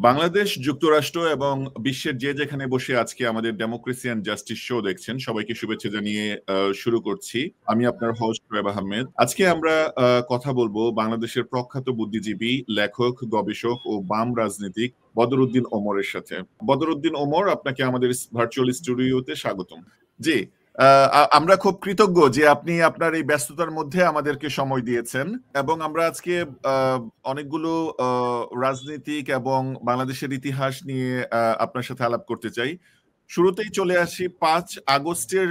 বাংলাদেশ, যুক্তরাষ্ট্র এবং বিশ্বের যে যেখানে বসে আজকে আমাদের ডেমোক্রেসি অ্যান্ড জাস্টিস শো দেখছেন, সবাইকে শুভেচ্ছা জানিয়ে শুরু করছি। আমি আপনার হোস্ট শোয়েব আহমেদ। আজকে আমরা কথা বলবো বাংলাদেশের প্রখ্যাত বুদ্ধিজীবী, লেখক, গবেষক ও বাম রাজনীতিক বদরউদ্দিন ওমরের সাথে। বদরউদ্দিন ওমর, আপনাকে আমাদের ভার্চুয়াল স্টুডিওতে স্বাগতম। জি, আমরা খুব কৃতজ্ঞ যে আপনি আপনার এই ব্যস্ততার মধ্যে আমাদেরকে সময় দিয়েছেন, এবং আমরা আজকে অনেকগুলো রাজনীতিক এবং বাংলাদেশের ইতিহাস নিয়ে আপনার সাথে আলাপ করতে চাই। শুরুতেই চলে আসি 5 আগস্টের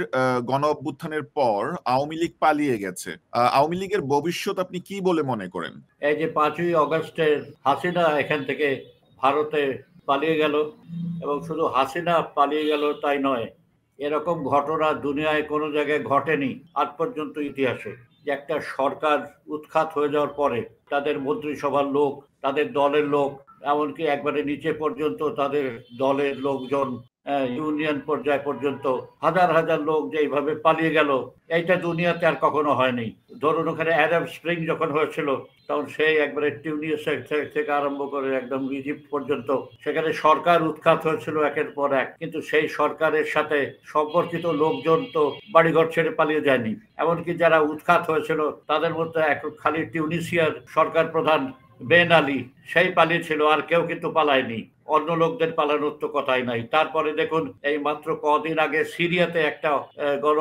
গণ অভ্যুত্থানের পর আওয়ামী লীগ পালিয়ে গেছে। আওয়ামী লীগের ভবিষ্যৎ আপনি কি বলে মনে করেন? এই যে 5ই আগস্টের হাসিনা এখান থেকে ভারতে পালিয়ে গেল, এবং শুধু হাসিনা পালিয়ে গেল তাই নয়, এরকম ঘটনা দুনিয়ায় কোনো জায়গায় ঘটেনি আজ পর্যন্ত ইতিহাসে, যে একটা সরকার উৎখাত হয়ে যাওয়ার পরে তাদের মন্ত্রিসভার লোক, তাদের দলের লোক, এমনকি একবারে নিচে পর্যন্ত তাদের দলের লোকজন, ইউনিয়ন পর্যায় পর্যন্ত হাজার হাজার লোক যে এইভাবে পালিয়ে গেল, এইটা দুনিয়াতে আর কখনো হয়নি। ধরুন, ওখানে অ্যারাব স্প্রিং যখন হয়েছিল, তখন সেই একবারে টিউনিস থেকে আরম্ভ করে একদম ইজিপ্ট পর্যন্ত সেখানে সরকার উৎখাত হয়েছিল একের পর এক, কিন্তু সেই সরকারের সাথে সম্পর্কিত লোকজন তো বাড়িঘর ছেড়ে পালিয়ে যায়নি। এমনকি যারা উৎখাত হয়েছিল তাদের মধ্যে খালি টিউনিসিয়ার সরকার প্রধান বেন আলী, সেই পালিয়েছিল, আর কেউ কিন্তু পালায়নি। অন্য লোকদের পালানোর তো কথাই নাই। তারপরে দেখুন, এই মাত্র কদিন আগে সিরিয়াতে একটা গণ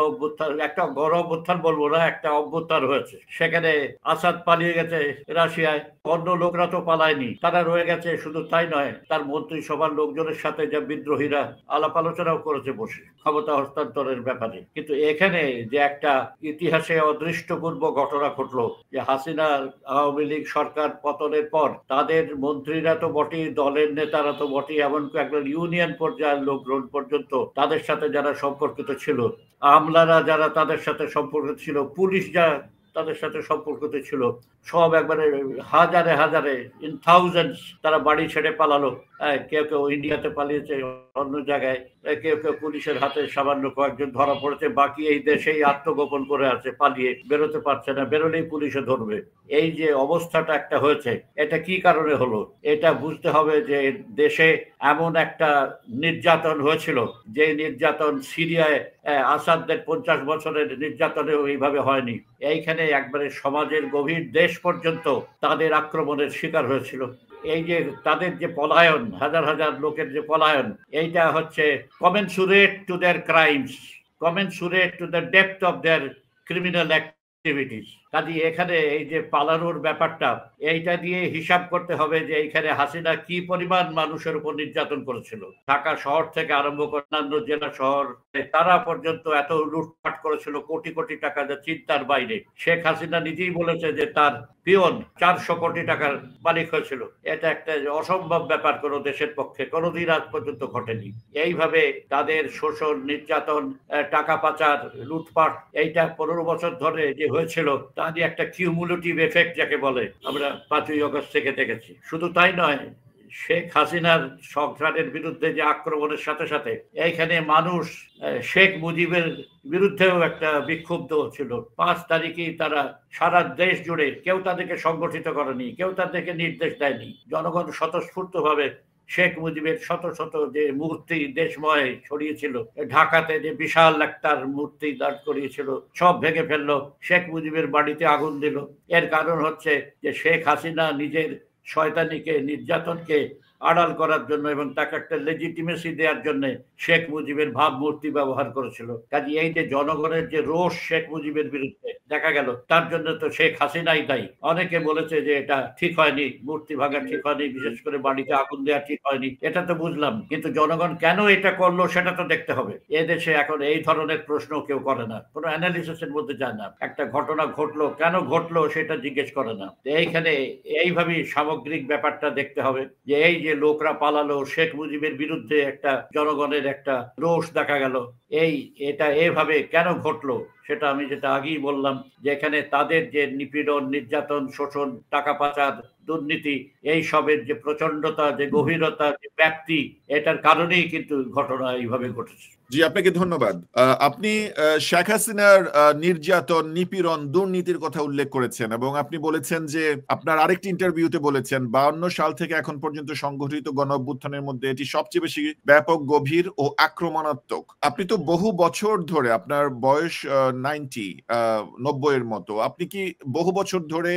অভ্যুত্থান বলবো না, একটা অভ্যুত্থান হয়েছে। সেখানে আসাদ পালিয়ে গেছে রাশিয়ায়, অন্য লোকরা তো পালায়নি, তারা রয়ে গেছে। শুধু তাই নয়, তার মন্ত্রিসভার লোকজনের সাথে যে বিদ্রোহীরা আলাপ আলোচনাও করেছে বসে ক্ষমতা হস্তান্তরের ব্যাপারে। কিন্তু এখানে যে একটা ইতিহাসে অদৃষ্টপূর্ব ঘটনা ঘটলো, যে হাসিনার আওয়ামী লীগ সরকার পতনের পর তাদের মন্ত্রীরা তো বটেই, দলের নেতারা তো বটেই, এমনকি একজন ইউনিয়ন পর্যায়ের লোকজন পর্যন্ত তাদের সাথে যারা সম্পর্কিত ছিল, আমলারা যারা তাদের সাথে সম্পর্কিত ছিল, পুলিশ যারা তাদের সাথে সম্পর্কিত ছিল, সব একবারে হাজারে হাজারে, ইন থাউজেন্ডস তারা বাড়ি ছেড়ে পালালো। কেউ কেউ ইন্ডিয়াতে পালিয়েছে, অন্য জায়গায়, কেউ কেউ পুলিশের হাতে সামান্য কয়েকজন ধরা পড়েছে, বাকি এই দেশেই আত্মগোপন করে আছে, পালিয়ে বেরোতে পারছে না, বেরোলেই পুলিশে ধরবে। এই যে অবস্থাটা একটা হয়েছে, এটা কি কারণে হলো? এটা বুঝতে হবে যে দেশে এমন একটা নির্যাতন হয়েছিল, যে নির্যাতন সিরিয়ায় আসাদদের 50 বছরের নির্যাতনেও এইভাবে হয়নি। এইখানে একবারে সমাজের গভীর দেশ পর্যন্ত তাদের আক্রমণের শিকার হয়েছিল। এই যে তাদের যে পলায়ন, হাজার হাজার লোকের যে পলায়ন, এইটা হচ্ছে commensurate to their crimes, commensurate to the depth of their criminal activities। কাজে এখানে এই যে পালানোর ব্যাপারটা, এইটা দিয়ে হিসাব করতে হবে যে এইখানে হাসিনা কি পরিমাণ মানুষের উপর নির্যাতন করেছিল। ঢাকা শহর থেকে আরম্ভ করে অন্যান্য জেলা শহর, তারা পর্যন্ত এত লুটপাট করেছিল, কোটি কোটি টাকা, যা চিন্তার বাইরে। শেখ হাসিনা নিজেই বলেছে যে তার পিয়ন 400 কোটি টাকার মালিক হয়েছিল। এটা একটা অসম্ভব ব্যাপার, কোনো দেশের পক্ষে কোনোদিন আজ পর্যন্ত ঘটেনি। এইভাবে তাদের শোষণ, নির্যাতন, টাকা পাচার, লুটপাট, এইটা 15 বছর ধরে যে হয়েছিল, তা নিয়ে একটা কিউমুলেটিভ এফেক্ট যাকে বলে, আমরা 5ই আগস্ট থেকে দেখেছি। শুধু তাই নয়, শেখ হাসিনার সরকারের বিরুদ্ধে যে আক্রমণের সাথে সাথে এইখানে মানুষ শেখ মুজিবের বিরুদ্ধেও একটা বিক্ষুব্ধ ছিল। 5 তারিখেই তারা সারা দেশ জুড়ে, কেউ তাদেরকে সংগঠিত করেনি, কেউ তাদেরকে নির্দেশ দেয়নি, জনগণ স্বতঃস্ফূর্তভাবে শেখ মুজিবের শত শত যে মূর্তি দেশময় ছড়িয়েছিল, ঢাকাতে যে বিশাল একটার মূর্তি দাঁড় করিয়েছিল, সব ভেঙে ফেললো, শেখ মুজিবের বাড়িতে আগুন দিল। এর কারণ হচ্ছে যে শেখ হাসিনা নিজের শয়তানিকে, নির্যাতনকে আড়াল করার জন্য এবং তাকে একটা লেজিটিমেসি দেওয়ার জন্য শেখ মুজিবের ভাবমূর্তি ব্যবহার করেছিল। কাজে এই যে জনগণের যে রোষ শেখ মুজিবের বিরুদ্ধে দেখা গেল, তার জন্য তো শেখ হাসিনাই দায়ী। অনেকে বলেছে যে এটা ঠিক হয়নি, মূর্তি ভাঙা ঠিক হয়নি, বিশেষ করে বাড়িতে আগুন দেওয়া ঠিক হয়নি, এটা তো বুঝলাম, কিন্তু জনগণ কেন এটা করলো সেটা তো দেখতে হবে। এদেশে এখন এই ধরনের প্রশ্ন কেউ করে না, কোনো অ্যানালিসিসের মধ্যে যায় না। একটা ঘটনা ঘটলো, কেন ঘটলো সেটা জিজ্ঞেস করে না। এইখানে এইভাবেই সামগ্রিক ব্যাপারটা দেখতে হবে, যে এই যে লোকরা পালালো, শেখ মুজিবের বিরুদ্ধে একটা জনগণের একটা রোষ দেখা গেল, এটা এভাবে কেন ঘটলো সেটা আমি যেটা আগেই বললাম, যে এখানে তাদের যে নিপীড়ন, নির্যাতন, শোষণ, টাকা পাচার, দুর্নীতি, এই সবের যে প্রচন্ডতা, যে গভীরতা, যে ব্যাপ্তি, এটার কারণেই কিন্তু ঘটনা এইভাবে ঘটেছে। জি, আপনাকে ধন্যবাদ। আপনি শেখ হাসিনার নির্যাতন, নিপীড়ন, দুর্নীতির কথা উল্লেখ করেছেন এবং আপনি বলেছেন যে আপনার আরেকটি ইন্টারভিউতে বলেছেন 52 সাল থেকে এখন পর্যন্ত সংগঠিত গণ অভ্যুত্থানের মধ্যে এটি সবচেয়ে বেশি ব্যাপক, গভীর ও আক্রমণাত্মক। আপনি তো বহু বছর ধরে, আপনার বয়স 90 এর মতো, আপনি কি বহু বছর ধরে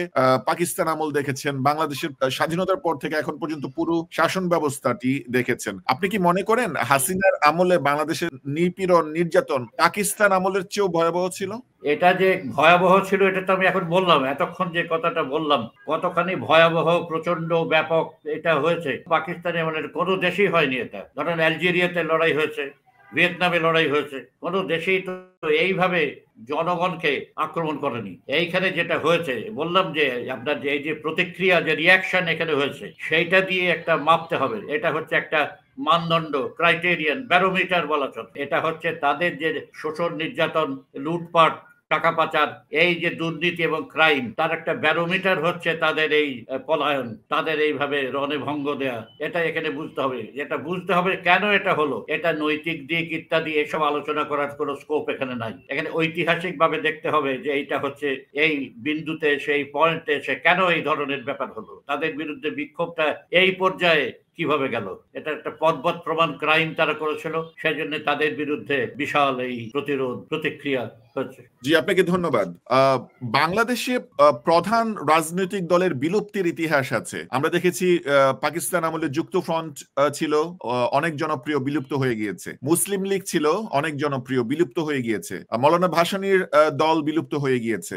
পাকিস্তান আমল দেখেছেন, বাংলাদেশের স্বাধীনতার পর থেকে এখন পর্যন্ত পুরো শাসন ব্যবস্থাটি দেখেছেন। আপনি কি মনে করেন হাসিনার আমলে বাংলাদেশের নিপীড়ন, নির্যাতন পাকিস্তান আমলের চেয়েও ভয়াবহ ছিল? এটা যে ভয়াবহ ছিল এটা তো আমি এখন বললাম, এতক্ষণ যে কথাটা বললাম কতখানি ভয়াবহ, প্রচন্ড, ব্যাপক এটা হয়েছে। পাকিস্তানে মানে কোনো দেশেই হয়নি এটা। ধরেন আলজেরিয়াতে লড়াই হয়েছে, ভিয়েতনামে লড়াই হয়েছে, কোনো দেশেই তো এইভাবে জনগণকে আক্রমণ করেনি। এইখানে যেটা হয়েছে বললাম যে আপনার যে এই যে প্রতিক্রিয়া, যে রিয়াকশন এখানে হয়েছে, সেইটা দিয়ে একটা মাপতে হবে। এটা হচ্ছে একটা মানদণ্ড, ক্রাইটেরিয়ান, ব্যারোমিটার বলা চলে। এটা হচ্ছে তাদের যে শোষণ, নির্যাতন, লুটপাট, টাকা পাচার, এই যে দুর্নীতি এবং ক্রাইম, তার একটা ব্যারোমিটার হচ্ছে তাদের এই পলায়ন, তাদের এইভাবে রণে ভঙ্গ দেয়া। এটা এখানে বুঝতে হবে। এটা বুঝতে হবে কেন এটা হলো। এটা নৈতিক দিক ইত্যাদি এসব আলোচনা করার কোনো স্কোপ এখানে নাই। এখানে ঐতিহাসিক ভাবে দেখতে হবে যে এইটা হচ্ছে এই বিন্দুতে এসে, এই পয়েন্টে এসে কেন এই ধরনের ব্যাপার হলো, তাদের বিরুদ্ধে বিক্ষোভটা এই পর্যায়ে কিভাবে গেল। এটা একটা পদবৎ প্রমাণ ক্রাইম তারা করেছিল, সেই জন্য তাদের বিরুদ্ধে বিশাল এই প্রতিরোধ, প্রতিক্রিয়া হচ্ছে। জি, আপনাকে ধন্যবাদ। বাংলাদেশে প্রধান রাজনৈতিক দলের বিলুপ্তির ইতিহাস আছে। আমরা দেখেছি পাকিস্তান আমলে যুক্ত ফ্রন্ট ছিল, অনেক জনপ্রিয়, বিলুপ্ত হয়ে গিয়েছে। মুসলিম লীগ ছিল, অনেক জনপ্রিয়, বিলুপ্ত হয়ে গিয়েছে। মৌলানা ভাসানীর দল বিলুপ্ত হয়ে গিয়েছে।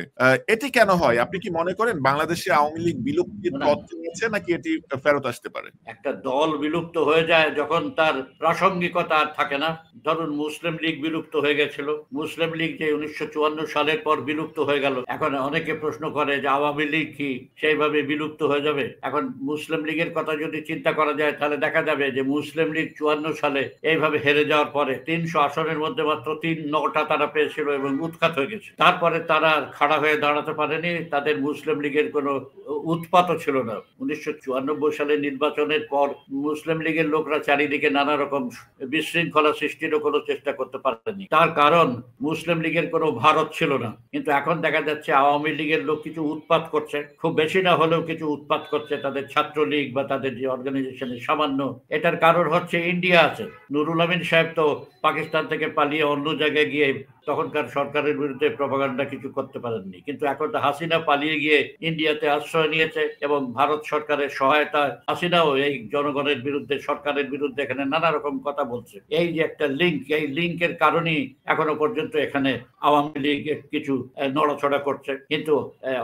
এটি কেন হয়? আপনি কি মনে করেন বাংলাদেশে আওয়ামী লীগ বিলুপ্তির পথ নিয়েছে, নাকি এটি ফেরত আসতে পারে? একটা দল বিলুপ্ত হয়ে যায় যখন তার প্রাসঙ্গিকতা আর থাকে না। ধরুন মুসলিম লীগ বিলুপ্ত হয়ে গেছিল। মুসলিম লীগ যে 1954 সালের পর বিলুপ্ত হয়ে গেল, এখন অনেকে প্রশ্ন করে যে আওয়ামী লীগ কি সেইভাবে বিলুপ্ত হয়ে যাবে? এখন মুসলিম লীগের কথা যদি চিন্তা করা যায় তাহলে দেখা যাবে যে মুসলিম লীগ 54 সালে এইভাবে হেরে যাওয়ার পরে 300 আসনের মধ্যে মাত্র 9টা তারা পেয়েছিল এবং উৎখাত হয়ে গেছে। তারপরে তারা খাড়া হয়ে দাঁড়াতে পারেনি। তাদের মুসলিম লীগের কোনো উৎপাতও ছিল না। 1994 সালের নির্বাচনের পর মুসলিম লীগের লোকরা চারিদিকে নানা রকম বিশৃঙ্খলা সৃষ্টিরও কোনো চেষ্টা করতে পারেনি। তার কারণ মুসলিম লীগের কোনো ভারত ছিল না। কিন্তু এখন দেখা যাচ্ছে আওয়ামী লীগের লোক কিছু উৎপাত করছে, খুব বেশি না হলেও কিছু উৎপাত করছে তাদের ছাত্রলীগ বা তাদের যে অর্গানাইজেশনের সামান্য। এটার কারণ হচ্ছে ইন্ডিয়া আছে। নুরুল আমিন সাহেব তো পাকিস্তান থেকে পালিয়ে অন্য জায়গায় গিয়ে তখনকার সরকারের বিরুদ্ধে প্রপাগান্ডা কিছু করতে পারেননি। কিন্তু এখন তো হাসিনা পালিয়ে গিয়ে ইন্ডিয়াতে আশ্রয় নিয়েছে এবং ভারত সরকারের সহায়তা, হাসিনাও এই জনগণের বিরুদ্ধে, সরকারের বিরুদ্ধে এখানে নানা রকম কথা বলছে। এই যে একটা লিঙ্ক, এই লিঙ্কের কারণেই এখনো পর্যন্ত এখানে আওয়ামী লীগ কিছু নড়াচড়া করছে। কিন্তু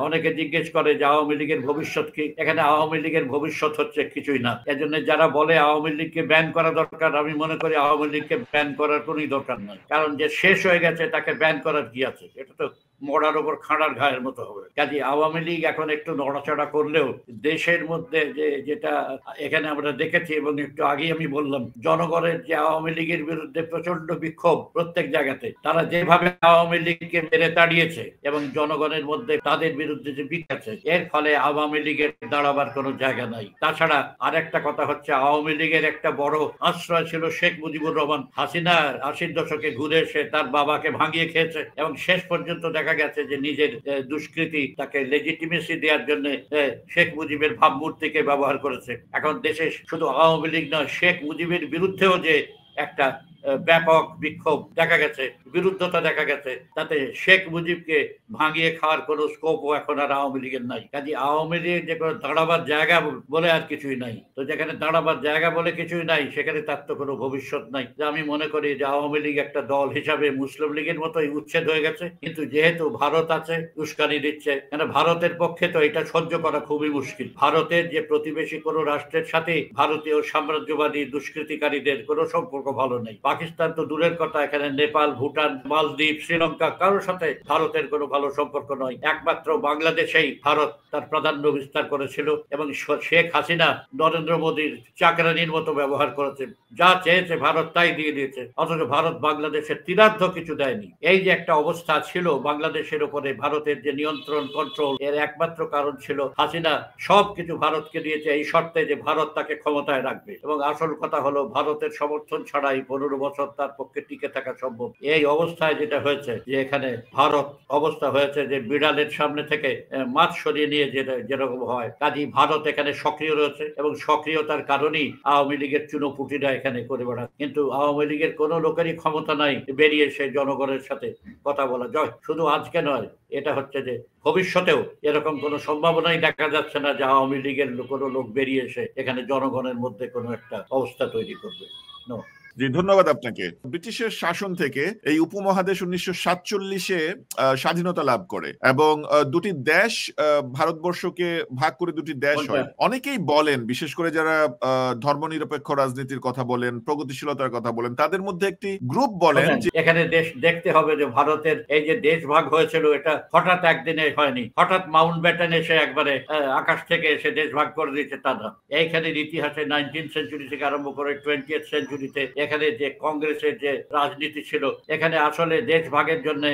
অনেকে জিজ্ঞেস করে যে আওয়ামী লীগের ভবিষ্যৎ কি? এখানে আওয়ামী লীগের ভবিষ্যৎ হচ্ছে কিছুই না। এজন্য যারা বলে আওয়ামী লীগকে ব্যান করা দরকার, আমি মনে করি আওয়ামী লীগকে ব্যান করার কোনোই দরকার নাই। কারণ যে শেষ হয়ে গেছে তাকে ব্যান করার কি আছে? এটা তো মরার ওপর খাঁড়ার ঘায়ের মতো হবে। কাজে আওয়ামী লীগ এখন একটু নড়াচড়া করলেও দেশের মধ্যে যেটা এখানে আমরা দেখেছি এবং একটু আগেই আমি বললাম, জনগণের যে আওয়ামী লীগের বিরুদ্ধে প্রচন্ড বিক্ষোভ প্রত্যেক জায়গাতে, তারা যেভাবে আওয়ামী লীগকে মেরে তাড়িয়েছে এবং জনগণের মধ্যে তাদের বিরুদ্ধে যে বিক্ষেপছে, এর ফলে আওয়ামী লীগের দাঁড়াবার কোনো জায়গা নাই। তাছাড়া আরেকটা কথা হচ্ছে, আওয়ামী লীগের একটা বড় আশ্রয় ছিল শেখ মুজিবুর রহমান। হাসিনা 80-র দশকে ঘুরে এসে তার বাবাকে ভাঙিয়ে খেয়েছে এবং শেষ পর্যন্ত দেখা গেছে যে নিজের দুষ্কৃতি তাকে লেজিটিমেসি দেওয়ার জন্য শেখ মুজিবের ভাবমূর্তিকে ব্যবহার করেছে। এখন দেশে শুধু আওয়ামী লীগ নয়, শেখ মুজিবের বিরুদ্ধেও যে একটা ব্যাপক বিক্ষোভ দেখা গেছে, বিরুদ্ধতা দেখা গেছে, তাতে শেখ মুজিবকে ভাঙিয়ে খাওয়ার কোনো স্কোপও এখন আর আওয়ামী লীগের নাই। কাজে আওয়ামী লীগ যে কোনো দাঁড়াবার জায়গা বলে আর কিছুই নাই। তো যেখানে দাঁড়াবার জায়গা বলে কিছুই নাই, সেখানে তার তো কোনো ভবিষ্যৎ নাই। যে আমি মনে করি যে আওয়ামী লীগ একটা দল হিসাবে মুসলিম লীগের মতোই উচ্ছেদ হয়ে গেছে। কিন্তু যেহেতু ভারত আছে, উস্কানি দিচ্ছে, কেন ভারতের পক্ষে তো এটা সহ্য করা খুবই মুশকিল। ভারতের যে প্রতিবেশী কোনো রাষ্ট্রের সাথে ভারতীয় সাম্রাজ্যবাদী দুষ্কৃতিকারীদের কোনো সম্পর্ক ভালো নেই। পাকিস্তান তো দূরের কথা, এখানে নেপাল, ভুটান, মালদ্বীপ, শ্রীলঙ্কা, কারোর সাথে ভারতের কোনো ভালো সম্পর্ক নয়। একমাত্র বাংলাদেশেই ভারত তার প্রাধান্য বিস্তার করেছিল এবং শেখ হাসিনা নরেন্দ্র মোদীর চাকরানির মতো ব্যবহার করেছেন। যা চেয়েছে ভারত তাই দিয়ে দিয়েছে, অথচ ভারত বাংলাদেশের তিরার্ধ কিছু দেয়নি। এই যে একটা অবস্থা ছিল বাংলাদেশের উপরে ভারতের যে নিয়ন্ত্রণ, কন্ট্রোল, এর একমাত্র কারণ ছিল হাসিনা সবকিছু ভারতকে দিয়েছে এই শর্তে যে ভারত তাকে ক্ষমতায় রাখবে। এবং আসল কথা হলো ভারতের সমর্থন ছাড়াই 15 বছর তার পক্ষে টিকে থাকা সম্ভব। এই অবস্থায় যেটা হয়েছে যে এখানে ভারত অবস্থা হয়েছে যে বিড়ালের সামনে থেকে মাছ সরিয়ে নিয়ে যেরকম হয়, কাজেই ভারত এখানে সক্রিয় রয়েছে এবং সক্রিয়তার কারণেই আওয়ামী লীগের চুনোপুটিরা এখানে করে বেড়াচ্ছে। কিন্তু আওয়ামী লীগের কোনো লোকেরই ক্ষমতা নাই বেরিয়ে এসে জনগণের সাথে কথা বলা যায়। শুধু আজকে নয়, এটা হচ্ছে যে ভবিষ্যতেও এরকম কোনো সম্ভাবনাই দেখা যাচ্ছে না যে আওয়ামী লীগের কোনো লোক বেরিয়ে এসে এখানে জনগণের মধ্যে কোনো একটা অবস্থা তৈরি করবে। নো। জি, ধন্যবাদ আপনাকে। ব্রিটিশের শাসন থেকে এই উপমহাদেশ 1947-এ স্বাধীনতা লাভ করে এবং দুটি দেশ, ভারতবর্ষকে ভাগ করে দুটি দেশ হয়। অনেকেই বলেন, বিশেষ করে যারা ধর্মনিরপেক্ষ রাজনীতির কথা বলেন, প্রগতিশীলতার কথা বলেন, তাদের মধ্যে একটি গ্রুপ বলেন যে এখানে দেশ দেখতে হবে যে ভারতের এই যে দেশ ভাগ হয়েছিল এটা হঠাৎ একদিনে হয়নি। হঠাৎ মাউন্ট ব্যাটেন এসে একবারে আকাশ থেকে এসে দেশ ভাগ করে দিয়েছে তা না। এইখানের ইতিহাসে 19th সেঞ্চুরি থেকে আরম্ভ করে 20th সেঞ্চুরিতে এখানে যে কংগ্রেসের যে রাজনীতি ছিল, এখানে আসলে দেশ ভাগের জন্য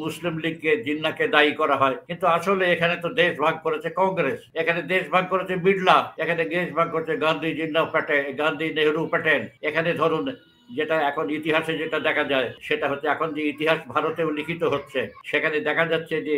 মুসলিম লীগকে, জিন্নাকে দায়ী করা হয়, কিন্তু আসলে এখানে তো দেশ ভাগ করেছে কংগ্রেস, এখানে দেশ ভাগ করেছে বিড়লা, এখানে দেশ ভাগ করেছে গান্ধী, জিন্না, প্যাটেল, গান্ধী, নেহরু, প্যাটেল। এখানে ধরুন যেটা এখন ইতিহাসে যেটা দেখা যায় সেটা হচ্ছে এখন যে ইতিহাস ভারতেও লিখিত হচ্ছে সেখানে দেখা যাচ্ছে যে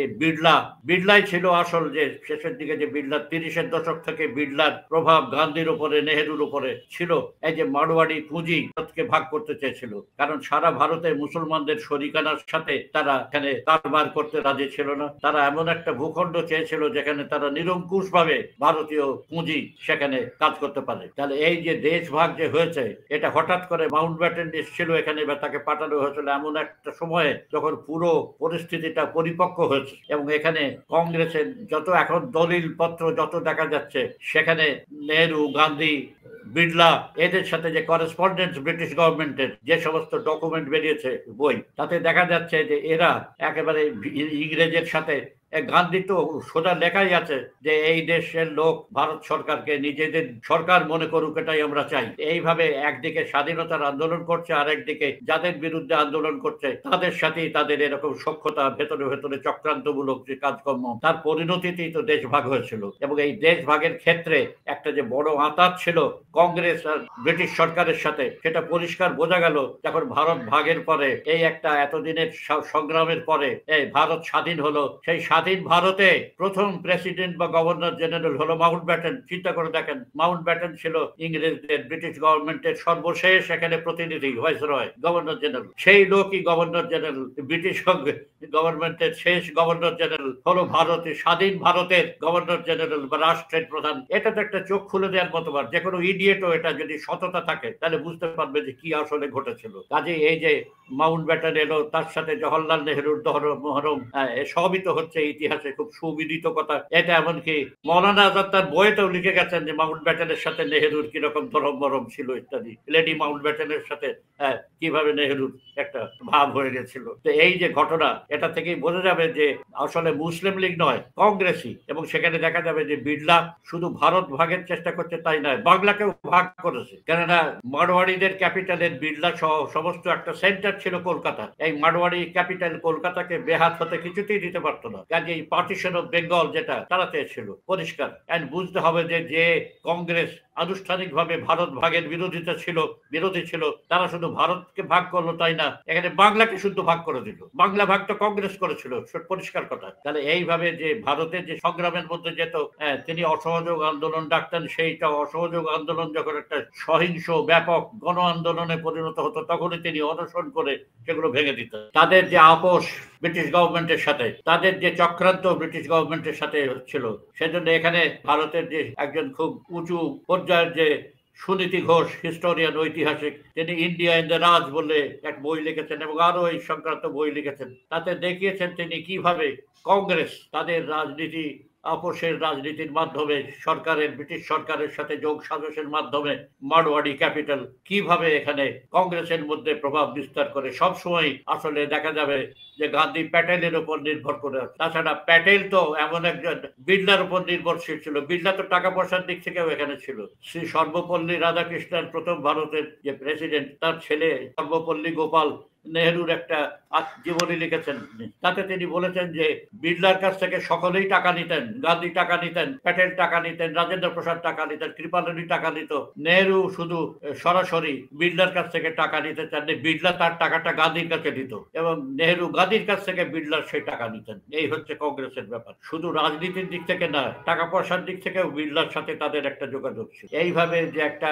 বিড়লাই ছিল আসল, যে শেষের দিকে যে বিড়লা 30-এর দশক থেকে বিড়লার প্রভাব গান্ধীর উপরে, নেহেরুর উপরে ছিল। এই যে মারোয়াড়ি পুঁজি ভারতকে ভাগ করতে চেয়েছিল, কারণ সারা ভারতে মুসলমানদের শরিকানার সাথে তারা এখানে কারবার করতে রাজি ছিল না। তারা এমন একটা ভূখণ্ড চেয়েছিল যেখানে তারা নিরঙ্কুশ ভাবে ভারতীয় পুঁজি সেখানে কাজ করতে পারে। তাহলে এই যে দেশ ভাগ যে হয়েছে এটা হঠাৎ করে মাউন্ট ব্যাটেন এসেছিল এখানে বা তাকে পাঠানো হয়েছিল এমন একটা সময়ে যখন পুরো পরিস্থিতিটা পরিপক্ক হয়েছে এবং এখানে কংগ্রেসের যত এখন দলিল পত্র যত দেখা যাচ্ছে সেখানে নেহেরু, গান্ধী, বিড়লা এদের সাথে যে করেসপন্ডেন্স ব্রিটিশ গভর্নমেন্টের যে সমস্ত ডকুমেন্ট বেরিয়েছে বই, তাতে দেখা যাচ্ছে যে এরা একেবারে ইংরেজের সাথে, গান্ধী তো সোজা লেখাই আছে যে এই দেশের লোক ভারত সরকারকে নিজেদের সরকার মনে করুক, এটাই আমরা চাই। এইভাবে একদিকে স্বাধীনতার আন্দোলন করছে আর একদিকে যাদের বিরুদ্ধে আন্দোলন করছে তাদের সাথেই তাদের এরকম সখ্যতা, ভেতরে ভেতরে চক্রান্তমূলক যে কাজকর্ম, তার পরিণতিতেই তো দেশ ভাগ হয়েছিল। এবং এই দেশ ভাগের ক্ষেত্রে একটা যে বড় আঁতাত ছিল কংগ্রেস আর ব্রিটিশ সরকারের সাথে, সেটা পরিষ্কার বোঝা গেল যখন ভারত ভাগের পরে, এই একটা এতদিনের সংগ্রামের পরে এই ভারত স্বাধীন হলো। সেই স্বাধীন ভারতে প্রথম প্রেসিডেন্ট বা গভর্নর জেনারেল হলো মাউন্ট ব্যাটেন। চিন্তা করে দেখেন, মাউন্ট ব্যাটেন ছিল ইংরেজদের, ব্রিটিশ গভর্নমেন্টের সর্বশেষ এখানে প্রতিনিধি, ভাইসরয়, গভর্নর জেনারেল। সেই লোকই গভর্নর জেনারেল, ব্রিটিশ গভর্নমেন্টের শেষ গভর্নর জেনারেল হলো ভারতের, স্বাধীন ভারতের গভর্নর জেনারেল বা রাষ্ট্রের প্রধান। এটা তো একটা চোখ খুলে দেওয়ার মতো বার। যে কোনো ইডিয়েটও এটা যদি সততা থাকে তাহলে বুঝতে পারবে যে কি আসলে ঘটেছিল। কাজে এই যে মাউন্ট ব্যাটেন এলো, তার সাথে জওহরলাল নেহরুর মহরম, সবই তো হচ্ছে ইতিহাসে খুব সুবিদিত কথা। এটা এমনকি মৌলানা আজাদ তার বইয়েতেও লিখে গেছেন যে মাউন্ট ব্যাটেনের সাথে নেহরুর কিরকম ধরম মরম ছিল ইত্যাদি। লেডি মাউন্ট ব্যাটেনের সাথে কিভাবে নেহরুর একটা ভাব হয়ে গেছিল। তো এই যে ঘটনা, এটা থেকেই বোঝা যাবে যে আসলে মুসলিম লীগ নয় কংগ্রেসই। এবং সেখানে দেখা যাবে যে বিড়লা শুধু ভারত ভাগের চেষ্টা করছে তাই নয়, বাংলাকেও ভাগ করেছে। কেননা মারোয়াড়িদের ক্যাপিটালের বিড়লা সহ সমস্ত একটা সেন্টার ছিল কলকাতা। এই মারোয়াড়ি ক্যাপিটাল কলকাতাকে বেহাত হতে কিছুতেই দিতে পারতো না। কাজে এই পার্টিশন অফ বেঙ্গল যেটা তারা চেয়েছিল পরিষ্কার। এন্ড বুঝতে হবে যে কংগ্রেস আনুষ্ঠানিকভাবে ভারত ভাগের বিরোধী ছিল, তারা শুধু ভারতকে ভাগ করলো তাই না, এখানে বাংলাকে শুদ্ধ ভাগ করে দিল। বাংলা ভাগ তো কংগ্রেস করেছিল, পরিষ্কার কথা। তাহলে এইভাবে যে ভারতের যে সংগ্রামের মধ্যে যেত, তিনি অসহযোগ আন্দোলন ডাকতেন, সেইটা অসহযোগ আন্দোলন যখন একটা সহিংস ব্যাপক গণ আন্দোলনে পরিণত হতো তখনই তিনি অনশন করে সেগুলো ভেঙে দিতেন। তাদের যে আপোষ ব্রিটিশ গভর্নমেন্টের সাথে, তাদের যে চক্রান্ত ব্রিটিশ গভর্নমেন্টের সাথে হচ্ছিল, সেজন্য এখানে ভারতের যে একজন খুব উঁচু পর্যায়ের যে সুনীতি ঘোষ, হিস্টোরিয়ান, ঐতিহাসিক, তিনি ইন্ডিয়া ইন দ্য রাজ বলে এক বই লিখেছেন এবং আরো এই সংক্রান্ত বই লিখেছেন। তাতে দেখিয়েছেন তিনি কিভাবে কংগ্রেস তাদের রাজনীতি আপোষের রাজনীতির মাধ্যমে ব্রিটিশ সরকারের সাথে যোগ সাজসের মাধ্যমে মারওয়াড়ি ক্যাপিটাল কিভাবে এখানে কংগ্রেসের মধ্যে প্রভাব বিস্তার করে। সবসময় আসলে দেখা যাবে যে গান্ধী প্যাটেলের উপর নির্ভর করে আছে। তাছাড়া প্যাটেল তো এমন একজন বিড়লার উপর নির্ভরশীল ছিল। বিড়লা তো টাকা পয়সার দিক থেকেও এখানে ছিল। শ্রী সর্বপল্লী রাধাকৃষ্ণন প্রথম ভারতের যে প্রেসিডেন্ট, তার ছেলে সর্বপল্লী গোপাল নেহরুর একটা জীবনী লিখেছেন। তাতে তিনি বলেছেন যে বিড়লার কাছ থেকে সকলেই টাকা নিতেন, গান্ধী টাকা নিতেন, প্যাটেল টাকা নিতেন, রাজেন্দ্র প্রসাদ টাকা নিতেন, কৃপালিনী টাকা নিত। নেহরু শুধু সরাসরি বিড়লার কাছ থেকে টাকা নিতে চান, বিড়লা তার টাকাটা গান্ধীর কাছে দিত এবং নেহরু গান্ধীর কাছ থেকে বিড়লার সেই টাকা নিতেন। এই হচ্ছে কংগ্রেসের ব্যাপার। শুধু রাজনীতির দিক থেকে না, টাকা পয়সার দিক থেকেও বিড়লার সাথে তাদের একটা যোগাযোগ ছিল। এইভাবে যে একটা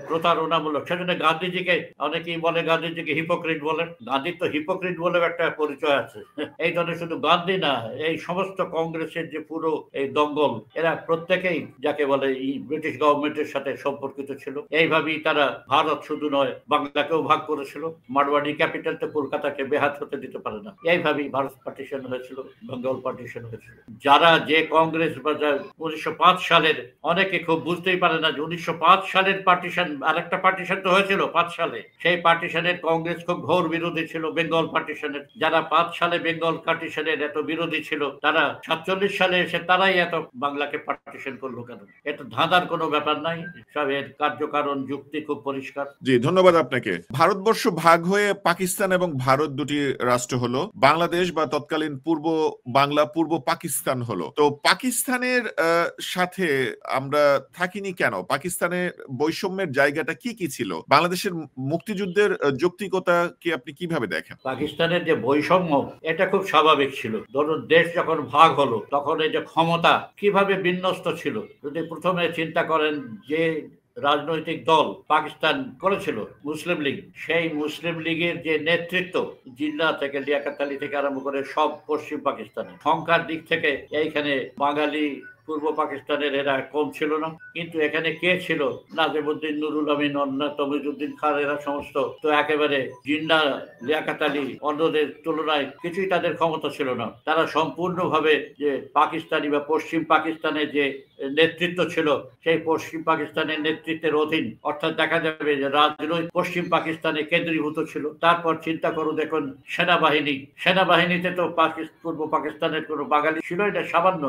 প্রতারণামূলক, সেজন্য গান্ধীজিকে অনেকেই বলে গান্ধীজিকে হিপোক্রিট বলেন। গান্ধীর তো হিপোক্রিট বলে একটা পরিচয় আছে। এই ধরনের শুধু গান্ধী না, এই সমস্ত কংগ্রেসের যে পুরো এই দঙ্গল, এরা প্রত্যেকেই যাকে বলে ব্রিটিশ গভর্নমেন্টের সাথে সম্পর্কিত ছিল। এইভাবেই তারা ভারত শুধু নয়, বাংলাকেও ভাগ করেছিল। মারওয়াড়ি ক্যাপিটাল তো কলকাতাকে বেহাত হতে দিতে পারে না। এইভাবেই ভারত পার্টিশন হয়েছিল, বেঙ্গল পার্টিশন হয়েছিল। যারা যে কংগ্রেস বা 1905 সালের, অনেকে খুব বুঝতেই পারে না যে 1905 সালের পার্টিশন, আরেকটা পার্টিশন তো হয়েছিল 5 সালে। সেই পার্টিশনের কংগ্রেস খুব ঘোর বিরোধী ছিল বেঙ্গল পার্টিশনের। যারা 5 সালে বেঙ্গল পার্টিশনের এত বিরোধী ছিল, তারা 47 সালে এসে তারাই এত বাংলাকে পার্টিশন করলো কেন? এটা ধাঁধার কোনো ব্যাপার নাই, সব এর কার্যকারণ যুক্তি খুব পরিষ্কার। জি, ধন্যবাদ আপনাকে। ভারতবর্ষ ভাগ হয়ে পাকিস্তান এবং ভারত দুটি রাষ্ট্র হলো। বাংলাদেশ বা তৎকালীন পূর্ব বাংলা পূর্ব পাকিস্তান হলো। তো পাকিস্তানের সাথে আমরা থাকিনি কেন? পাকিস্তানের বৈষম্যের জায়গাটা কি কি ছিল? বাংলাদেশের মুক্তিযুদ্ধের যৌক্তিকতা কি আপনি কিভাবে দেখেন? পাকিস্তানের যে বৈষম্য, এটা খুব স্বাভাবিক ছিল। ধরুন, দেশ যখন ভাগ হলো তখন এই যে ক্ষমতা কিভাবে বিন্যস্ত ছিল, যদি প্রথমে চিন্তা করেন যে রাজনৈতিক দল পাকিস্তান করেছিল মুসলিম লীগ, সেই মুসলিম লীগের যে নেতৃত্ব, জিন্নাহ থেকে লিয়াকত আলী থেকে আরম্ভ করে সব পশ্চিম পাকিস্তানে, সংখ্যার দিক থেকে এইখানে বাঙালি পূর্ব পাকিস্তানের এরা কম ছিল না। কিন্তু এখানে কে ছিল? নাজিমউদ্দিন, নুরুল আমিন, তমিজউদ্দিন খান, এরা সমস্ত তো একেবারে জিন্নাহ, লিয়াকত আলী অন্যদের তুলনায় কিছুই তাদের ক্ষমতা ছিল না। তারা সম্পূর্ণভাবে যে পাকিস্তানি বা পশ্চিম পাকিস্তানের যে নেতৃত্ব ছিল, সেই পশ্চিম পাকিস্তানের নেতৃত্বের অধীন, অর্থাৎ দেখা যাবে যে রাজনৈতিক পশ্চিম পাকিস্তানে কেন্দ্রীভূত ছিল। তারপর চিন্তা করুন, দেখুন সেনাবাহিনীতে তো পূর্ব পাকিস্তানের কোনো বাঙালি ছিল এটা সামান্য,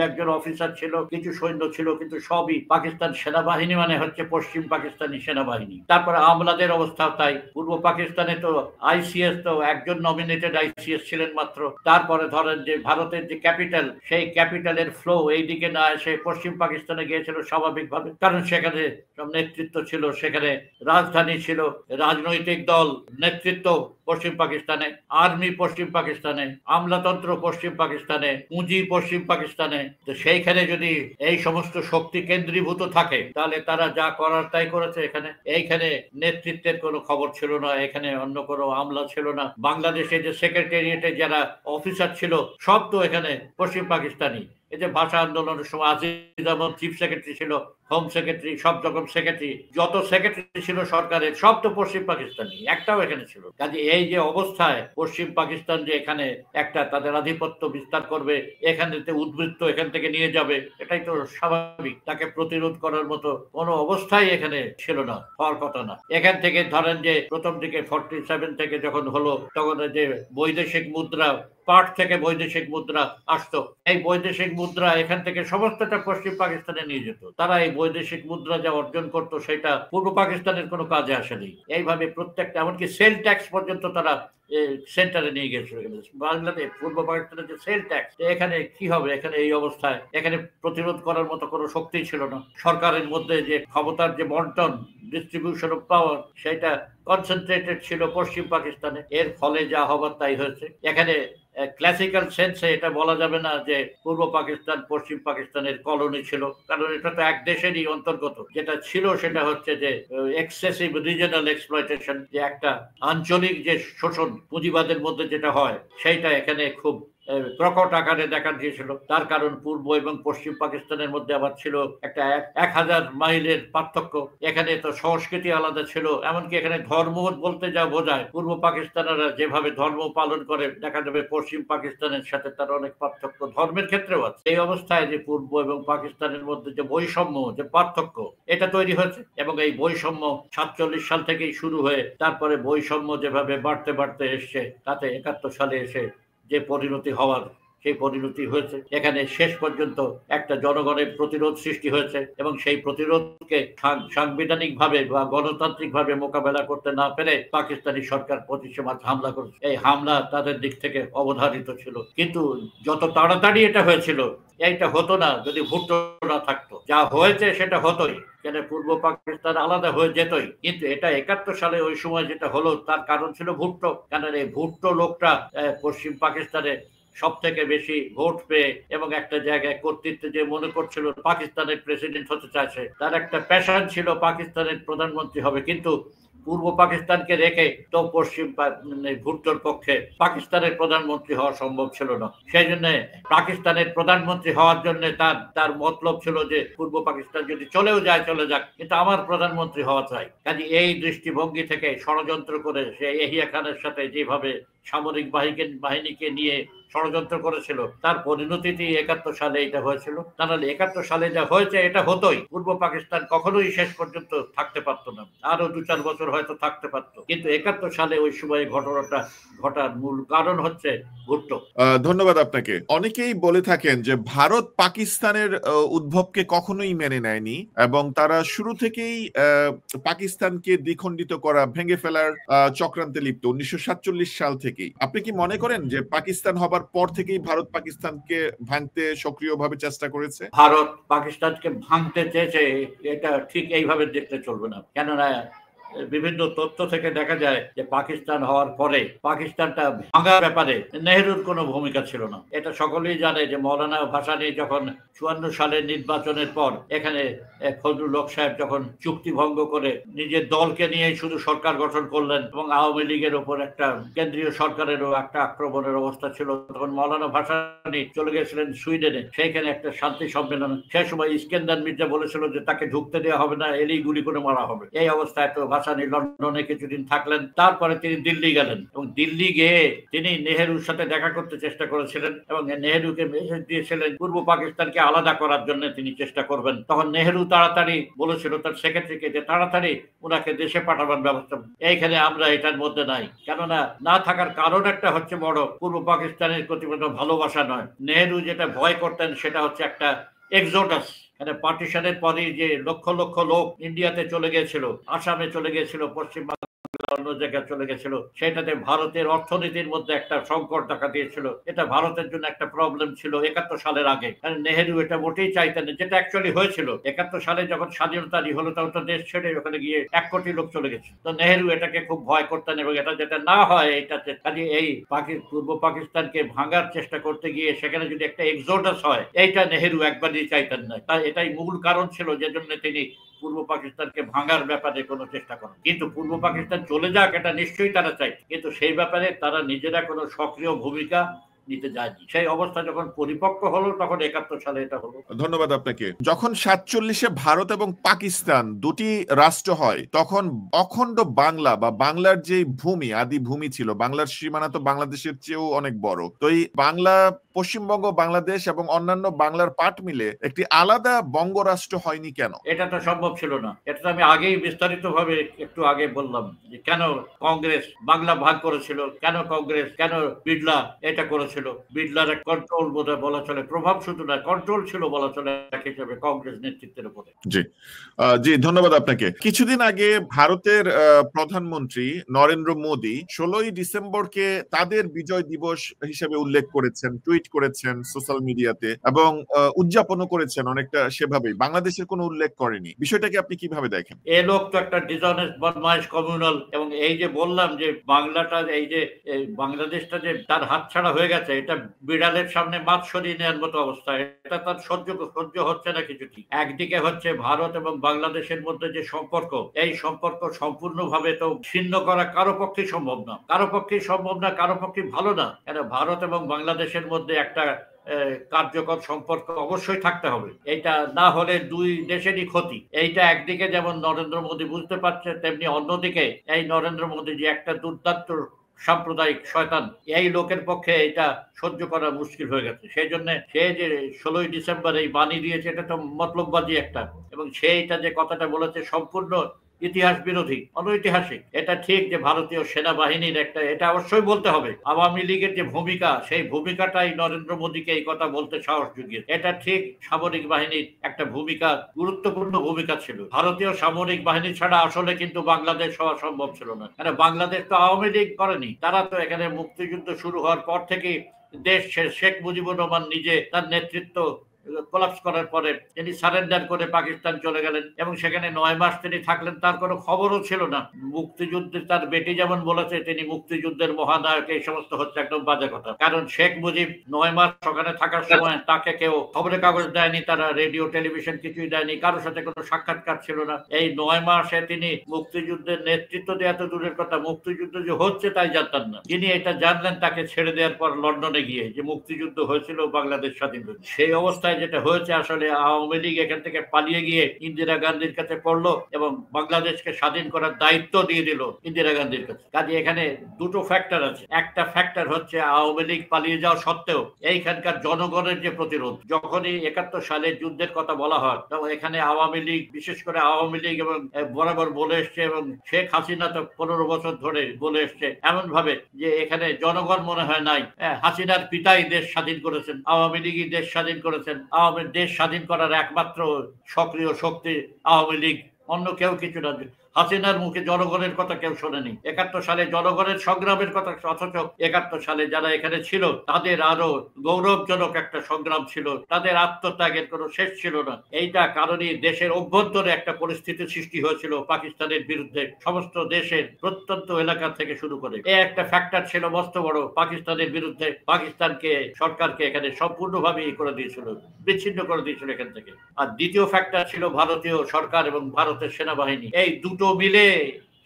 একজন অফিসার ছিল, কিছু সৈন্য ছিল, কিন্তু সবই পাকিস্তান সেনাবাহিনী মানে হচ্ছে পশ্চিম পাকিস্তানি সেনাবাহিনী। তারপরে আমলাদের অবস্থাও তাই। পূর্ব পাকিস্তানে তো আইসিএস তো একজন নমিনেটেড আইসিএস ছিলেন মাত্র। তারপরে ধরেন যে ভারতের যে ক্যাপিটাল, সেই ক্যাপিটালের ফ্লো এইদিকে না এসে পশ্চিম পাকিস্তানে গিয়েছিল স্বাভাবিকভাবে, কারণ সেখানে সব নেতৃত্ব ছিল, সেখানে রাজধানী ছিল, রাজনৈতিক দল নেতৃত্ব পশ্চিম পাকিস্তানে, আর্মি পশ্চিম পাকিস্তানে, আমলাতন্ত্র পশ্চিম পাকিস্তানে, পুঁজি পশ্চিম পাকিস্তানে। তো সেইখানে যদি এই সমস্ত শক্তি কেন্দ্রীভূত থাকে, তাহলে তারা যা করার তাই করেছে। এইখানে নেতৃত্বের কোনো খবর ছিল না, এখানে অন্য কোনো আমলা ছিল না। বাংলাদেশে যে সেক্রেটারিয়েটে যারা অফিসার ছিল, সব তো এখানে পশ্চিম পাকিস্তানি। এই যে ভাষা আন্দোলনের সময় আজিজ আহমদ চিফ সেক্রেটারি ছিল, হোম সেক্রেটারি, সব রকম সেক্রেটারি, যত সেক্রেটারি ছিল সরকারের, সব তো পশ্চিম পাকিস্তানি, একটাও এখানে ছিল। কাজে এই যে অবস্থায় পশ্চিম পাকিস্তান যে এখানে একটা তাদের আধিপত্য বিস্তার করবে, এখানে উদ্বৃত্ত এখান থেকে নিয়ে যাবে, এটাই তো স্বাভাবিক। তাকে প্রতিরোধ করার মতো কোনো অবস্থাই এখানে ছিল না, হওয়ার কথা না। এখান থেকে ধরেন যে প্রথম দিকে 47 থেকে যখন হলো, তখন যে বৈদেশিক মুদ্রা, পাট থেকে বৈদেশিক মুদ্রা আসতো, এই বৈদেশিক মুদ্রা এখান থেকে সমস্তটা পশ্চিম পাকিস্তানে নিয়ে যেত। তারা এই বৈদেশিক মুদ্রা যা অর্জন করতো, সেটা পূর্ব পাকিস্তানের কোনো কাজে আসেনি। এইভাবে প্রত্যেকটা, এমনকি সেল ট্যাক্স পর্যন্ত তারা সেন্টারে নিয়ে গেছিল। বাংলাদেশ পূর্ব পাকিস্তানের যে সেল ট্যাক্স, এখানে কি হবে? এখানে এই অবস্থায় এখানে প্রতিরোধ করার মতো কোনো শক্তি ছিল না। সরকারের মধ্যে যে ক্ষমতার যে বন্টন, ডিস্ট্রিবিউশন অফ পাওয়ার, সেটা কনসেন্ট্রেটেড ছিল পশ্চিম পাকিস্তানে। এর ফলে যা হবার তাই হয়েছে। এখানে ক্লাসিক্যাল সেন্সে এটা বলা যাবে না যে পূর্ব পাকিস্তান পশ্চিম পাকিস্তানের কলোনি ছিল, কারণ এটা তো এক দেশেরই অন্তর্গত। যেটা ছিল সেটা হচ্ছে যে এক্সেসিভ রিজিওনাল এক্সপ্লয়টেশন, যে একটা আঞ্চলিক যে শোষণ পুঁজিবাদের মধ্যে যেটা হয়, সেইটা এখানে খুব প্রকট আকারে দেখা দিয়েছিল। তার কারণ পূর্ব এবং পশ্চিম পাকিস্তানের মধ্যে আবার ছিল একটা 1000 মাইলের পার্থক্য। এখানে তো সংস্কৃতি আলাদা ছিল, এমনকি এখানে ধর্ম বলতে যা বোঝায়, পূর্ব পাকিস্তানেরা যেভাবে ধর্ম পালন করে দেখা যাবে পশ্চিম পাকিস্তানের সাথে তার অনেক পার্থক্য ধর্মের ক্ষেত্রেও আছে। এই অবস্থায় যে পূর্ব এবং পাকিস্তানের মধ্যে যে বৈষম্য, যে পার্থক্য, এটা তৈরি হয়েছে এবং এই বৈষম্য 47 সাল থেকেই শুরু হয়ে তারপরে বৈষম্য যেভাবে বাড়তে বাড়তে এসছে, তাতে 71 সালে এসে যে পরিণতি হওয়ার, সেই পরিণতি হয়েছে। এখানে শেষ পর্যন্ত একটা জনগণের প্রতিরোধ সৃষ্টি হয়েছে এবং সেই প্রতিরোধকে সাংবিধানিকভাবে বা গণতান্ত্রিকভাবে মোকাবেলা করতে না পেরে পাকিস্তানি সরকার 25 মার্চ হামলা করেছে। এই হামলা তাদের দিক থেকে অবধারিত ছিল, কিন্তু যত তাড়াতাড়ি এটা হয়েছিল, এইটা হতো না যদি ভুট্টো না থাকতো। যা হয়েছে সেটা হতোই, কেন পূর্ব পাকিস্তান আলাদা হয়ে যেতই, কিন্তু এটা 71 সালে ওই সময় যেটা হলো তার কারণ ছিল ভুট্টো। কেন এই ভুট্টো লোকটা পশ্চিম পাকিস্তানে সব থেকে বেশি ভোট পেয়ে এবং একটা জায়গায় কর্তৃত্ব যে মনে করছিল পাকিস্তানের প্রেসিডেন্ট হতে চাইছে, তার একটা প্যাশন ছিল পাকিস্তানের প্রধানমন্ত্রী হবে, কিন্তু পূর্ব পাকিস্তানকে রেখে তো পশ্চিম ভুট্টোর পক্ষে পাকিস্তানের প্রধানমন্ত্রী হওয়া সম্ভব ছিল না। সেই জন্য পাকিস্তানের প্রধানমন্ত্রী হওয়ার জন্য তার মতলব ছিল যে পূর্ব পাকিস্তান যদি চলেও যায় চলে যাক, কিন্তু আমার প্রধানমন্ত্রী হওয়া চাই। কাজে এই দৃষ্টিভঙ্গি থেকে ষড়যন্ত্র করে সে এহিয়া খানের সাথে যেভাবে সামরিক বাহিনীকে নিয়ে ষড়যন্ত্র করেছিল, তার পরিণতিটি 71 সালে এটা হয়েছিল। তাহলে 71 সালে যা হয়েছে এটা হতোই, পূর্ব পাকিস্তান কখনোই শেষ পর্যন্ত থাকতে পারত না, আরো 2-4 বছর হয়তো থাকতে পারত, কিন্তু 71 সালে ওই সময় ঘটনাটা ঘটার মূল কারণ হচ্ছে ভুট্টো। ধন্যবাদ আপনাকে। অনেকেই বলে থাকেন যে ভারত পাকিস্তানের উদ্ভবকে কখনোই মেনে নেয়নি এবং তারা শুরু থেকেই পাকিস্তানকে দ্বিখণ্ডিত করা, ভেঙে ফেলার চক্রান্তে লিপ্ত 1947 সাল থেকেই। আপনি কি মনে করেন যে পাকিস্তান হবার পর থেকেই ভারত পাকিস্তানকে ভাঙতে সক্রিয়ভাবে চেষ্টা করেছে? ভারত পাকিস্তানকে ভাঙতে চেয়েছে, এটা ঠিক এইভাবে দেখতে চলবে না। কেননা বিভিন্ন তথ্য থেকে দেখা যায় যে পাকিস্তান হওয়ার পরে পাকিস্তানটা ভাঙার ব্যাপারে নেহরুর কোনো ভূমিকা ছিল না। এটা সকলেই জানে যে মৌলানা ভাসানী যখন 54 সালের নির্বাচনের পর এখানে ফজলুল হক সাহেব যখন চুক্তি ভঙ্গ করে নিজের দলকে নিয়ে শুধু সরকার গঠন করলেন এবং আওয়ামী লীগের উপর একটা কেন্দ্রীয় সরকারেরও একটা আক্রমণের অবস্থা ছিল, তখন মৌলানা ভাসানী চলে গেছিলেন সুইডেনে, সেইখানে একটা শান্তি সম্মেলন। সেই সময় ইস্কেন্দার মির্জা বলেছিল যে তাকে ঢুকতে দেওয়া হবে না, এলেই গুলি করে মারা হবে। এই অবস্থায় তো ভাসানী লন্ডনে কিছুদিন থাকলেন, তারপরে তিনি দিল্লি গেলেন এবং দিল্লি গিয়ে তিনি নেহেরুর সাথে দেখা করতে চেষ্টা করেছিলেন এবং নেহেরুকে মেসেজ দিয়েছিলেন পূর্ব পাকিস্তানকে আলাদা করার জন্য তিনি চেষ্টা করবেন। তখন নেহেরু তাড়াতাড়ি বলেছিল তার সেক্রেটারিকে যে তাড়াতাড়ি ওনাকে দেশে পাঠাবার ব্যবস্থা। এইখানে আমরা এটার মধ্যে নাই, কেননা না থাকার কারণ একটা হচ্ছে বড়, পূর্ব পাকিস্তানের প্রতি ভালোবাসা নয়। নেহেরু যেটা ভয় করতেন সেটা হচ্ছে একটা এক্সোডাস। পার্টিশনের পরে যে লক্ষ লক্ষ লোক ইন্ডিয়াতে চলে গিয়েছিল, আসামে চলে গিয়েছিল, পশ্চিম অন্য জায়গায় চলে গেছিল, সেটাতে ভারতের অর্থনীতির মধ্যে একটা সংকট দেখা দিয়েছিল। এটা ভারতের জন্য একটা প্রবলেম ছিল 71 সালের আগে। নেহেরু এটা মোটেই চাইতেন, যেটা অ্যাকচুয়ালি হয়েছিল 71 সালে যখন স্বাধীনতারই হলো, তখন তো দেশ ছেড়ে ওখানে গিয়ে 1 কোটি লোক চলে গেছে। তো নেহেরু এটাকে খুব ভয় করতেন এবং এটা যাতে না হয়, এটাতে কাজে এই পূর্ব পাকিস্তানকে ভাঙার চেষ্টা করতে গিয়ে সেখানে যদি একটা এক্সোডাস হয়, এইটা নেহেরু একবারই চাইতেন না। তাই এটাই মূল কারণ ছিল যে জন্য তিনি পূর্ব পাকিস্তানকে ভাঙার ব্যাপারে কোনো চেষ্টা করেন। কিন্তু পূর্ব পাকিস্তান চলে যাক এটা নিশ্চয়ই তারা চাই, কিন্তু সেই ব্যাপারে তারা নিজেরা কোনো সক্রিয় ভূমিকা নিতে যায়নি। সেই অবস্থা যখন পরিপক্ক হলো তখন 71 সালে এটা হলো। ধন্যবাদ আপনাকে। যখন 47-এ ভারত এবং পাকিস্তান দুটি রাষ্ট্র হয়, তখন অখণ্ড বাংলা বা বাংলার যে ভূমি, আদি ভূমি ছিল, বাংলার সীমানা তো বাংলাদেশের চেয়েও অনেক বড়। তো এই বাংলা, পশ্চিমবঙ্গ, বাংলাদেশ এবং অন্যান্য বাংলার পাট মিলে একটি আলাদা বঙ্গরাষ্ট্র হয়নি কেন? এটা তো সম্ভব ছিল না। এটা তো আমি আগেই বিস্তারিতভাবে একটু আগে বললাম যে কেন কংগ্রেস বাংলা ভাগ করেছিল, কেন কংগ্রেস, কেন বিড়লা এটা করেছিল। বিড়লার কন্ট্রোল বোধহয় বলা চলে, প্রভাব শুধু না, কন্ট্রোল ছিল বলা চলে এক হিসেবে কংগ্রেস নেতৃত্বের উপরে। জি জি, ধন্যবাদ আপনাকে। কিছুদিন আগে ভারতের প্রধানমন্ত্রী নরেন্দ্র মোদী 16ই ডিসেম্বরকে তাদের বিজয় দিবস হিসেবে উল্লেখ করেছেন, টুইট করেছেন সোশ্যাল মিডিয়াতে এবং উদযাপনও করেছেন অনেকটা সেভাবেই, বাংলাদেশের কোনো উল্লেখ করেনি। বিষয়টাকে আপনি কিভাবে দেখেন? এ লোক তো একটা ডিসঅনেস্ট বদমাইশ কমিউনাল, এবং এই যে বললাম যে বাংলাটা এই যে বাংলাদেশটা যে তার হাতছাড়া হয়ে গেছে, এটা বিড়ালের সামনে মাছ সরিয়ে নেওয়ার মতো অবস্থা। এটা তার সহ্য হচ্ছে না কিছুটি। একদিকে হচ্ছে ভারত এবং বাংলাদেশের মধ্যে যে সম্পর্ক, এই সম্পর্ক সম্পূর্ণভাবে তো ছিন্ন করা কারো পক্ষে সম্ভব না, কারো পক্ষে ভালো না। কেন ভারত এবং বাংলাদেশের মধ্যে একটা কার্যকর সম্পর্ক অবশ্যই থাকতে হবে। এইটা না হলে দুই দেশেরই ক্ষতি। এইটা একদিকে যেমন নরেন্দ্র মোদী বুঝতে পারছে, তেমনি অন্যদিকে এই নরেন্দ্র মোদী যে একটা দুর্দান্ত সাম্প্রদায়িক শয়তান, এই লোকের পক্ষে এটা সহ্য করা মুশকিল হয়ে গেছে। সেই জন্য সে যে 16ই ডিসেম্বর এই বাণী দিয়েছে, এটা তো মতলববাজি একটা, এবং সেইটা যে কথাটা বলেছে সম্পূর্ণ ইতিহাস বিরোধী, অনৈতিহাসিক। এটা ঠিক যে ভারতীয় সেনাবাহিনীর একটা, এটা অবশ্যই বলতে হবে, আওয়ামী লীগের যে ভূমিকা, সেই ভূমিকাটাই নরেন্দ্র মোদীকে এই কথা বলতে সাহস জুগিয়েছে। এটা ঠিক, সামরিক বাহিনীর একটা ভূমিকা, গুরুত্বপূর্ণ ভূমিকা ছিল। ভারতীয় সামরিক বাহিনী ছাড়া আসলে কিন্তু বাংলাদেশ হওয়া সম্ভব ছিল না। কারণ বাংলাদেশ তো আওয়ামী লীগ করেনি, তারা তো এখানে মুক্তিযুদ্ধ শুরু হওয়ার পর থেকেই দেশ, শেখ মুজিবুর রহমান নিজে তার নেতৃত্ব কোলাপস করার পরে তিনি সারেন্ডার করে পাকিস্তান চলে গেলেন, এবং সেখানে 9 মাস তিনি থাকলেন, তার কোনো খবরও ছিল না। মুক্তিযুদ্ধে তার বেটি যেমন বলেছে তিনি মুক্তিযুদ্ধের মহানায়ক, এই সমস্ত হচ্ছে একদম বাজে কথা। কারণ শেখ মুজিব 9 মাস ওখানে থাকার সময় তাকে কেউ খবরের কাগজ দেয়নি, তারা রেডিও টেলিভিশন কিছুই দেয়নি, কারোর সাথে কোনো সাক্ষাৎকার ছিল না। এই 9 মাসে তিনি মুক্তিযুদ্ধের নেতৃত্ব দেওয়া তো দূরের কথা, মুক্তিযুদ্ধ যে হচ্ছে তাই জানতেন না। যিনি এটা জানলেন তাকে ছেড়ে দেওয়ার পর লন্ডনে গিয়ে, যে মুক্তিযুদ্ধ হয়েছিল, বাংলাদেশ স্বাধীন হয়েছে। সেই অবস্থায় যেটা হয়েছে, আসলে আওয়ামী লীগ এখান থেকে পালিয়ে গিয়ে ইন্দিরা গান্ধীর কাছে পড়লো এবং বাংলাদেশকে স্বাধীন করার দায়িত্ব দিয়ে দিল ইন্দিরা গান্ধীর কাছে। কাজে এখানে দুটো ফ্যাক্টর আছে। একটা ফ্যাক্টর হচ্ছে আওয়ামী লীগ পালিয়ে যাওয়া সত্ত্বেও এইখানকার জনগণের যে প্রতিরোধ। যখনই 71 সালের যুদ্ধের কথা বলা হয়, তখন এখানে আওয়ামী লীগ, বিশেষ করে আওয়ামী লীগ এবং বরাবর বলে এসছে, এবং শেখ হাসিনা তো 15 বছর ধরে বলে এসছে এমন ভাবে যে এখানে জনগণ মনে হয় নাই, হাসিনার পিতাই দেশ স্বাধীন করেছেন, আওয়ামী লীগই দেশ স্বাধীন করেছেন, আওয়ামী দেশ স্বাধীন করার একমাত্র সক্রিয় শক্তি আওয়ামী লীগ, অন্য কেউ কিছু না। হাসিনার মুখে জনগণের কথা কেউ শোনেনি। 71 সালে জনগণের সংগ্রামের কথা, অথচ 71 সালে যারা এখানে ছিল তাদের আরো গৌরবজনক একটা সংগ্রাম ছিল, তাদের আত্মত্যাগের কোনো শেষ ছিল না। এইটা কারণে দেশের অভ্যন্তরে একটা পরিস্থিতি সৃষ্টি হয়েছিল পাকিস্তানের বিরুদ্ধে, সমস্ত দেশের প্রত্যন্ত এলাকা থেকে শুরু করে। এই একটা ফ্যাক্টর ছিল মস্ত বড় পাকিস্তানের বিরুদ্ধে। পাকিস্তানকে, সরকারকে এখানে সম্পূর্ণভাবে করে দিয়েছিল, বিচ্ছিন্ন করে দিয়েছিল এখান থেকে। আর দ্বিতীয় ফ্যাক্টর ছিল ভারতীয় সরকার এবং ভারতের সেনাবাহিনী, এই দুটো মিলে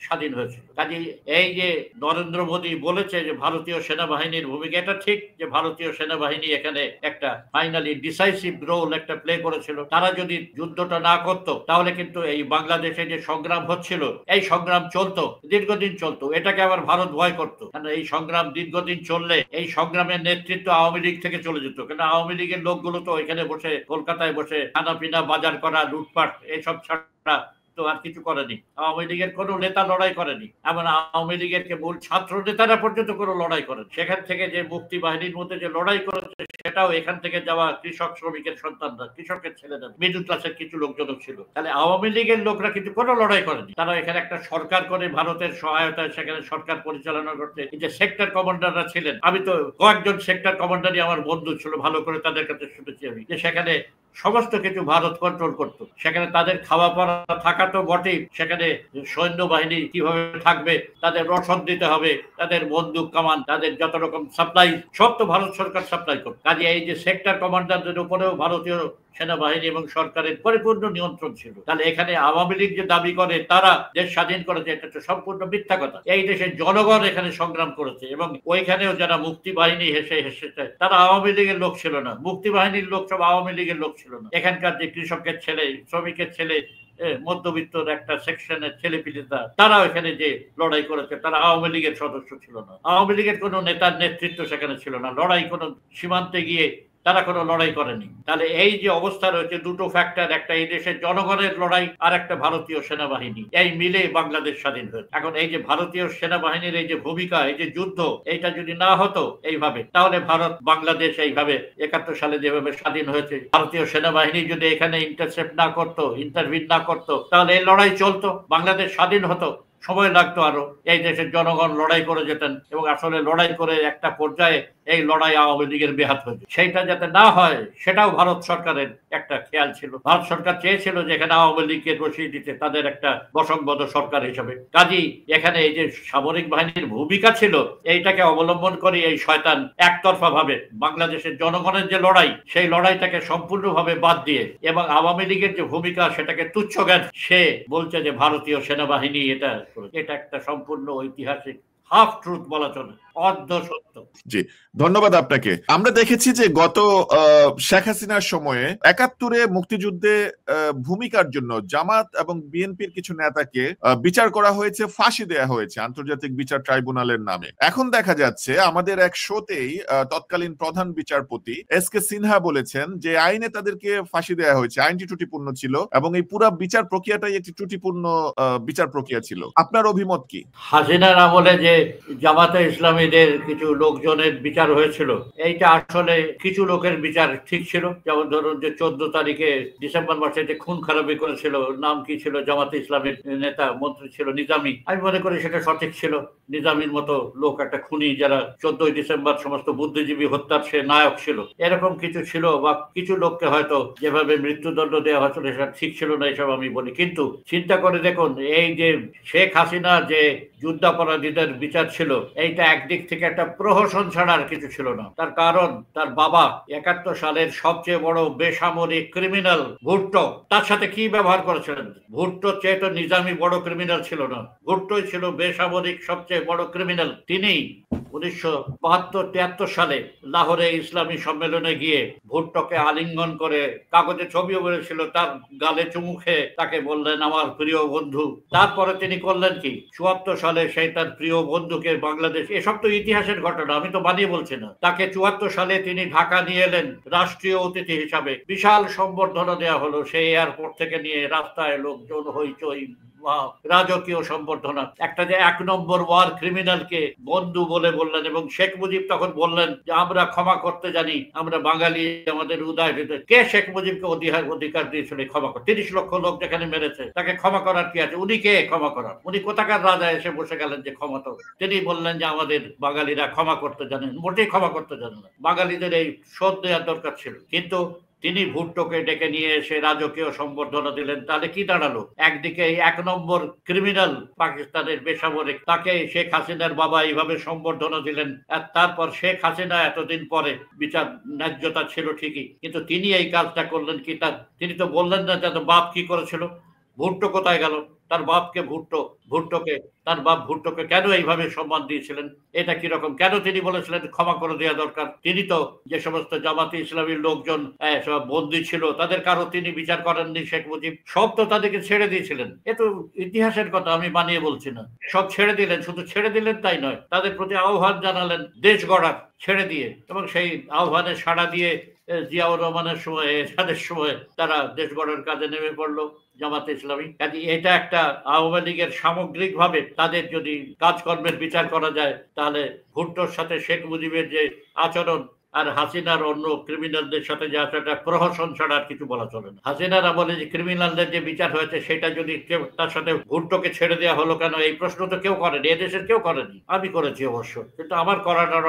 স্বাধীন হয়েছিল। কাজে এই যে নরেন্দ্র মোদী বলেছে যে ভারতীয় সেনাবাহিনীর ভূমিকা, এটা ঠিক যে ভারতীয় সেনাবাহিনী এখানে একটা ফাইনালি ডিসাইসিভ রোল একটা প্লে করেছিল। তারা যদি যুদ্ধটা না করত, তাহলে কিন্তু এই বাংলাদেশে যে সংগ্রাম হচ্ছিল, এই সংগ্রাম চলতো, দীর্ঘদিন চলতো। এটাকে আবার ভারত ভয় করত, কারণ এই সংগ্রাম দীর্ঘদিন চললে এই সংগ্রামের নেতৃত্ব আওয়ামী লীগ থেকে চলে যেত। কেন আওয়ামী লীগের লোকগুলো তো এখানে বসে, কলকাতায় বসে খানা পিনা, বাজার করা, লুটপাট, এসব ছাড়া তো আর কিছু করেনি। আওয়ামী লীগের কোন নেতা লড়াই করেনি, এমন আওয়ামী লীগের মূল ছাত্র নেতারা পর্যন্ত কোনো লড়াই করেন। সেখান থেকে যে মুক্তি বাহিনীর মধ্যে যে লড়াই করেছে, সেটাও এখান থেকে যাওয়া কৃষক শ্রমিকের সন্তানরা, কৃষকের ছেলেরা, মিডল ক্লাসের কিছু লোকজন ছিল। তাহলে আওয়ামী লীগের লোকরা কিন্তু কোনো লড়াই করেনি। তারা এখানে একটা সরকার করে ভারতের সহায়তায় সেখানে সরকার পরিচালনা করতে। এই যে সেক্টর কমান্ডাররা ছিলেন, আমি তো কয়েকজন সেক্টর কমান্ডারই আমার বন্ধু ছিল, ভালো করে তাদের কাছে শুনেছি আমি, যে সেখানে সমস্ত কিছু ভারত কন্ট্রোল করত। সেখানে তাদের খাওয়া পড়া থাকা তো বটেই, সেখানে সৈন্যবাহিনী কিভাবে থাকবে, তাদের রসদ দিতে হবে, তাদের বন্দুক কামান, তাদের যত রকম সাপ্লাই, সব তো ভারত সরকার সাপ্লাই করত। কাজে এই যে সেক্টর কমান্ডারদের উপরেও ভারতীয় সেনাবাহিনী এবং সরকারের পরিপূর্ণ নিয়ন্ত্রণ ছিল। তাহলে এখানে আওয়ামী লীগ যে দাবি করে তারা দেশ স্বাধীন করেছে, এটা তো সম্পূর্ণ মিথ্যা কথা। এই দেশের জনগণ এখানে সংগ্রাম করেছে, এবং ওইখানেও যারা মুক্তি বাহিনী হেসেছে, তারা আওয়ামী লীগের লোক ছিল না, মুক্তি বাহিনীর লোক সব আওয়ামী লীগের লোক ছিল না। এখানকার যে কৃষকের ছেলে, শ্রমিকের ছেলে, মধ্যবিত্তর একটা সেকশনের ছেলেপিলেরা, তারা এখানে যে লড়াই করেছে, তারা আওয়ামী লীগের সদস্য ছিল না। আওয়ামী লীগের কোনো নেতার নেতৃত্ব সেখানে ছিল না। লড়াই কোনো সীমান্তে গিয়ে তারা কোনো লড়াই করেনি। তাহলে এই যে অবস্থা রয়েছে, দুটো ফ্যাক্টর, একটা এই দেশের জনগণের লড়াই, আর একটা ভারতীয় সেনাবাহিনী, এই মিলে বাংলাদেশ স্বাধীন হয়েছে। এখন এই যে ভারতীয় সেনাবাহিনীর এই যে ভূমিকা, এই যে যুদ্ধ, এইটা যদি না হতো এইভাবে, তাহলে ভারত বাংলাদেশ এইভাবে 71 সালে যেভাবে স্বাধীন হয়েছে, ভারতীয় সেনাবাহিনী যদি এখানে ইন্টারসেপ্ট না করতো, ইন্টারভিন না করতো, তাহলে এই লড়াই চলতো, বাংলাদেশ স্বাধীন হতো। সময় লাগতো আরো, এই দেশের জনগণ লড়াই করে যেতেন এবং আসলে লড়াই করে একটা পর্যায়ে এই লড়াই আওয়ামী লীগের বেহাত হয়েছে। সেইটা যাতে না হয় সেটাও ভারত সরকারের একটা খেয়াল ছিল। ভারত সরকার চেয়েছিল যে এখানে আওয়ামী লীগকে বসিয়ে দিতে তাদের একটা বসংবদ্ধ সরকার হিসেবে। কাজেই এখানে এই যে সামরিক বাহিনীর ভূমিকা ছিল এইটাকে অবলম্বন করে এই শয়তান একতরফা ভাবে বাংলাদেশের জনগণের যে লড়াই সেই লড়াইটাকে সম্পূর্ণভাবে বাদ দিয়ে এবং আওয়ামী লীগের যে ভূমিকা সেটাকে তুচ্ছ জ্ঞান সে বলছে যে ভারতীয় সেনাবাহিনী এটা একটা সম্পূর্ণ ঐতিহাসিক হাফ ট্রুথ বলা চলে, অর্ধ সত্য। জি, ধন্যবাদ আপনাকে। আমরা দেখেছি যে গত শেখ হাসিনার সময়ে ৭১-এ মুক্তিযুদ্ধে ভূমিকার জন্য জামাত এবং বিএনপির কিছু নেতাকে বিচার করা হয়েছে, ফাঁসি দেয়া হয়েছে আন্তর্জাতিক বিচার ট্রাইব্যুনালের নামে। এখন দেখা যাচ্ছে আমাদের এক শোতেই তৎকালীন প্রধান বিচারপতি এস.কে সিনহা বলেছেন যে আইনে তাদেরকে ফাঁসি দেয়া হয়েছে, আইনটি ত্রুটিপূর্ণ ছিল এবং এই পুরো বিচার প্রক্রিয়াটাই একটি ত্রুটিপূর্ণ বিচার প্রক্রিয়া ছিল। আপনার অভিমত কি? হাসিনার আমলে যে জামাতে ইসলামীদের কিছু লোকজনের বিচার হয়েছিল এইটা আসলে কিছু লোকের বিচার ঠিক ছিল। যেমন ধরুন যে 14 তারিখে ডিসেম্বর মাসে যে খুন খারাপি করেছিল, নাম কি ছিল, জামাতে ইসলামের নেতা মন্ত্রী ছিল নিজামী। আমি মনে করি সেটা সঠিক ছিল। নিজামীর মতো লোক একটা খুনি, যারা 14 ডিসেম্বর সমস্ত বুদ্ধিজীবী হত্যার সে নায়ক ছিল, এরকম কিছু ছিল। বা কিছু লোককে হয়তো যেভাবে মৃত্যুদণ্ড দেওয়া হয়েছিল সেটা ঠিক ছিল না, এসব আমি বলি। কিন্তু চিন্তা করে দেখুন, এই যে শেখ হাসিনা যে যুদ্ধাপরাধীদের বিচার ছিল এইটা একদিক থেকে একটা প্রহসন ছাড়া আর কিছু ছিল না। তার কারণ তার বাবা 71 সালের সবচেয়ে বড় বেসামরিক ক্রিমিনাল ভুট্টো, তার সাথে কি ব্যবহার করেছিলেন? ভুট্টো চেয়ে তো নিজামী বড় ক্রিমিনাল ছিল না, ভুট্টোই ছিল বেসামরিক সবচেয়ে বড় ক্রিমিনাল। তিনি 1972-73 সালে লাহোরে ইসলামী সম্মেলনে গিয়ে ভুট্টোকে আলিঙ্গন করে, কাগজে ছবিও বলেছিল, তার গালে চুমু খেয়ে তাকে বললেন আমার প্রিয় বন্ধু। তারপরে তিনি করলেন কি, 74 সালে সেই তার প্রিয় বন্ধুকে বাংলাদেশ, এসব তো ইতিহাসের ঘটনা, আমি তো বানিয়ে বলছি না। তাকে 74 সালে তিনি ঢাকা নিয়ে এলেন রাষ্ট্রীয় অতিথি হিসাবে, বিশাল সম্বর্ধনা দেওয়া হলো। সেই এয়ারপোর্ট থেকে নিয়ে রাস্তায় লোকজন হইচই, রাজকীয় সম্বর্ধনা। একটা যে 1 নম্বর ওয়ার ক্রিমিনালকে বন্ধু বলে বললেন, এবং শেখ মুজিব তখন বললেন যে আমরা ক্ষমা করতে জানি, আমরা বাঙালি, আমাদের উদয় হৃদয়। কে শেখ মুজিবকে অধিকার দিয়েছিল ক্ষমা করতে? 30 লক্ষ লোক যেখানে মেরেছে তাকে ক্ষমা করার কি আছে? উনি কে ক্ষমা করার? উনি কোথাকার রাজা এসে বসে গেলেন যে ক্ষমা? তো তিনি বললেন যে আমাদের বাঙালিরা ক্ষমা করতে জানেন, মোটেই ক্ষমা করতে জানেন না, বাঙালিদের এই শোধ দেওয়ার দরকার ছিল। কিন্তু তিনি ভুট্টোকে ডেকে নিয়ে এসে রাজকীয় সম্বর্ধনা দিলেন। তাহলে কি দাঁড়ালো? একদিকে 1 নম্বর ক্রিমিনাল পাকিস্তানের বেসামরিক, তাকে শেখ হাসিনার বাবা এইভাবে সম্বর্ধনা দিলেন। আর তারপর শেখ হাসিনা এতদিন পরে, বিচার ন্যায্যতা ছিল ঠিকই, কিন্তু তিনি এই কাজটা করলেন কি? তিনি তো বললেন না যে বাপ কি করেছিল। ভুট্টো কোথায় গেল? তার বাপকে তার বাপ ভুট্টোকে কেন এইভাবে সম্মান দিয়েছিলেন? এটা কিরকম? কেন তিনি বলেছিলেন ক্ষমা করে দেওয়া দরকার? তিনি তো যে সমস্ত জামাতে ইসলামীর লোকজন সব বন্দী ছিল তাদের কারো তিনি বিচার করেননি। শেখ মুজিব সব তো তাদেরকে ছেড়ে দিয়েছিলেন। এ তো ইতিহাসের কথা, আমি বানিয়ে বলছি না। সব ছেড়ে দিলেন, শুধু ছেড়ে দিলেন তাই নয়, তাদের প্রতি আহ্বান জানালেন দেশ গড়ার ছেড়ে দিয়ে, এবং সেই আহ্বানে সাড়া দিয়ে জিয়াউর রহমানের সময়, এরশাদের সময় তারা দেশ গড়ার কাজে নেমে পড়লো জামাতে ইসলামী। কাজে এটা একটা আওয়ামী লীগের সামগ্রিকভাবে তাদের যদি কাজকর্মের বিচার করা যায়, তাহলে ভুট্টোর সাথে শেখ মুজিবের যে আচরণ আর হাসিনার অন্য ক্রিমিনালদের সাথে যে আচরণটা প্রহসন ছাড়া আর কিছু বলা চলে না। হাসিনার আমলে যে ক্রিমিনালদের যে বিচার হয়েছে সেটা যদি কেউ, তার সাথে ভুট্টোকে ছেড়ে দেওয়া হলো কেন, এই প্রশ্ন তো কেউ করেনি, এদেশের কেউ করেনি। আমি করেছি অবশ্য, কিন্তু আমার করাটার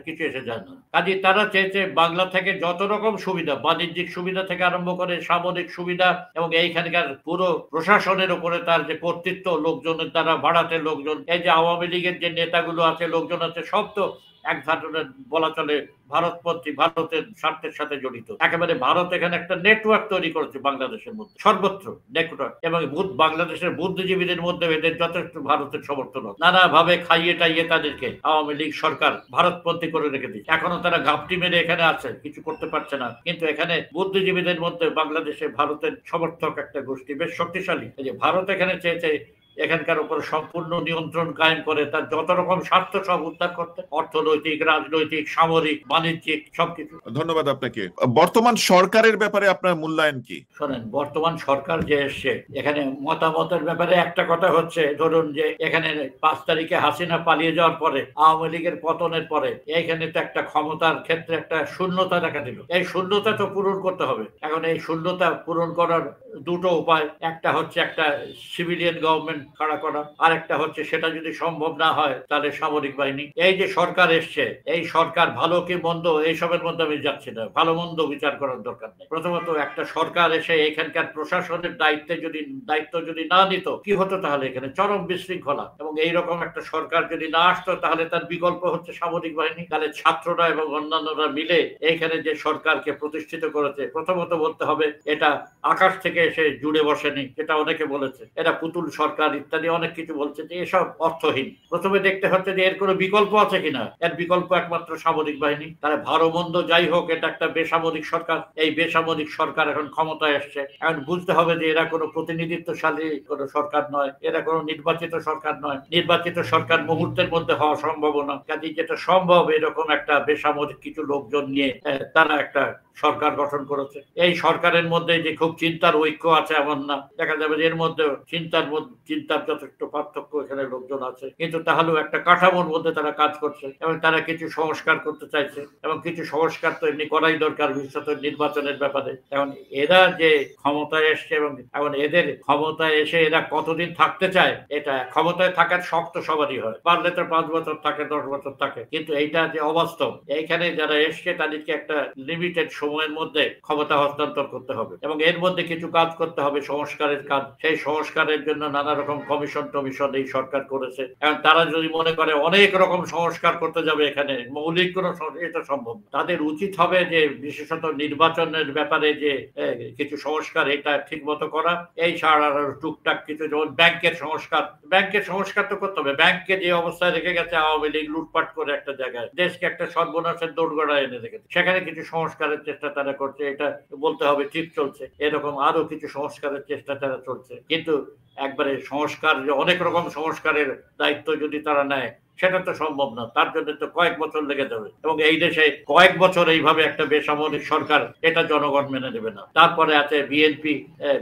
কিছু এসে যায় না। কাজে তারা চেয়েছে বাংলা থেকে যত রকম সুবিধা, বাণিজ্যিক সুবিধা থেকে আরম্ভ করে সামরিক সুবিধা, এবং এইখানকার পুরো প্রশাসনের উপরে তার যে কর্তৃত্ব, লোকজনের দ্বারা বাড়াতে লোকজন, এই যে আওয়ামী লীগের যে নেতাগুলো আছে, লোকজন আছে, সব তো এক ধরনের বলা চলে ভারতপন্থী, ভারতের স্বার্থের সাথে জড়িত। একেবারে ভারত এখানে একটা নেটওয়ার্ক তৈরি করেছে বাংলাদেশের মধ্যে, সর্বত্র নেটওয়ার্ক, এবং বাংলাদেশের বুদ্ধিজীবীদের মধ্যে এদের যথেষ্ট ভারতের সমর্থন, নানাভাবে খাইয়ে টাইয়ে তাদেরকে আওয়ামী লীগ সরকার ভারতপন্থী করে রেখে দিচ্ছে। এখনো তারা ঘাপটি মেরে এখানে আছে, কিছু করতে পারছে না। কিন্তু এখানে বুদ্ধিজীবীদের মধ্যে বাংলাদেশে ভারতের সমর্থক একটা গোষ্ঠী বেশ শক্তিশালী। এই যে ভারত এখানে চেয়েছে এখানকার উপর সম্পূর্ণ নিয়ন্ত্রণ কায়েম করে তার যত রকম স্বার্থ সব উদ্ধার করতে, অর্থনৈতিক, রাজনৈতিক, সামরিক, বাণিজ্যিক সবকিছু। ধন্যবাদ আপনাকে। বর্তমান সরকারের ব্যাপারে আপনার মূল্যায়ন কি? শোনেন, বর্তমান সরকার যে এসছে, এখানে মতামতের ব্যাপারে একটা কথা হচ্ছে, ধরুন যে এখানে 5 তারিখে হাসিনা পালিয়ে যাওয়ার পরে, আওয়ামী লীগের পতনের পরে এইখানে তো একটা ক্ষমতার ক্ষেত্রে একটা শূন্যতা দেখা দিল। এই শূন্যতা তো পূরণ করতে হবে। এখন এই শূন্যতা পূরণ করার দুটো উপায়, একটা হচ্ছে একটা সিভিলিয়ান গভর্নমেন্ট খাড়া করা, আর একটা হচ্ছে সেটা যদি সম্ভব না হয় তাহলে সামরিক বাহিনী। এই যে সরকার এসছে, এই সরকার ভালো কি মন্দ এইসবের মধ্যে আমি যাচ্ছি না, ভালো মন্দ বিচার করার দরকার নেই। প্রথমত একটা সরকার এসে এখানকার প্রশাসনের দায়িত্ব যদি না নিত, কি হতো তাহলে? এখানে চরম বিশৃঙ্খলা। এবং এইরকম একটা সরকার যদি না আসতো তাহলে তার বিকল্প হচ্ছে সামরিক বাহিনী। তাহলে ছাত্ররা এবং অন্যান্যরা মিলে এইখানে যে সরকারকে প্রতিষ্ঠিত করেছে, প্রথমত বলতে হবে এটা আকাশ থেকে এসে জুড়ে বসেনি, যেটা অনেকে বলেছে এটা পুতুল সরকার ইত্যাদি অনেক কিছু বলছে, যে এসব অর্থহীন। প্রথমে দেখতে হচ্ছে যে এর কোনো বিকল্প আছে কিনা। এর বিকল্প একমাত্র সামরিক বাহিনী। তাহলে ভালো মন্দ যাই হোক, এটা একটা বেসামরিক সরকার। এই বেসামরিক সরকার এখন ক্ষমতায় আসছে, এখন বুঝতে হবে যে এরা কোনো প্রতিনিধিত্বশালী কোনো সরকার নয়, এরা কোনো নির্বাচিত সরকার নয়। নির্বাচিত সরকার মুহূর্তের মধ্যে হওয়া সম্ভব না। কাজে যেটা সম্ভব, এরকম একটা বেসামরিক কিছু লোকজন নিয়ে তারা একটা সরকার গঠন করেছে। এই সরকারের মধ্যে যে খুব চিন্তার ঐক্য আছে এমন না, দেখা যাবে যে এর মধ্যে চিন্তার যথেষ্ট পার্থক্য এখানে লোকজন আছে, কিন্তু তাহলেও একটা কাঠামোর মধ্যে তারা কাজ করছে এবং তারা কিছু সংস্কার করতে চাইছে, এবং কিছু সংস্কার তো এমনি করাই দরকার, বিশেষত নির্বাচনের ব্যাপারে। এখন এরা যে ক্ষমতায় এসছে এবং এখন এদের ক্ষমতায় এসে এরা কতদিন থাকতে চায়, এটা ক্ষমতায় থাকার শখ তো সবারই হয়, পারলে তো 5 বছর থাকে, 10 বছর থাকে, কিন্তু এইটা যে অবাস্তব। এইখানে যারা এসছে তাদেরকে একটা লিমিটেড সময়ের মধ্যে ক্ষমতা হস্তান্তর করতে হবে এবং এর মধ্যে কিছু কাজ করতে হবে, সংস্কারের কাজ। সেই সংস্কারের জন্য নানা রকম কমিশন টমিশন এই সরকার করেছে। এবং তারা যদি মনে করে অনেক রকম সংস্কার করতে যাবে, এখানে মৌলিক কোনো এটা সম্ভব না। তাদের উচিত হবে যে বিশেষত নির্বাচনের ব্যাপারে যে কিছু সংস্কার, এটা ঠিক মতো করা। এই ছাড়া টুকটাক কিছু, যেমন ব্যাংকের সংস্কার তো করতে হবে। ব্যাংককে যে অবস্থায় রেখে গেছে আওয়ামী লীগ, লুটপাট করে একটা জায়গায় দেশকে একটা সর্বনাশের দোরগোড়ায় এনে রেখেছে, সেখানে কিছু সংস্কারের চেষ্টা তারা করছে, এটা বলতে হবে ঠিক চলছে। এরকম আরো কিছু সংস্কারের চেষ্টা তারা চলছে, কিন্তু একবারে সংস্কার, অনেক রকম সংস্কারের দায়িত্ব যদি তারা নেয়, সেটা তো সম্ভব না। তার জন্য তো কয়েক বছর লেগে যাবে, এবং এই দেশে কয়েক বছর এইভাবে একটা বেসামরিক সরকার, এটা জনগণ মেনে নেবে না। তারপরে আছে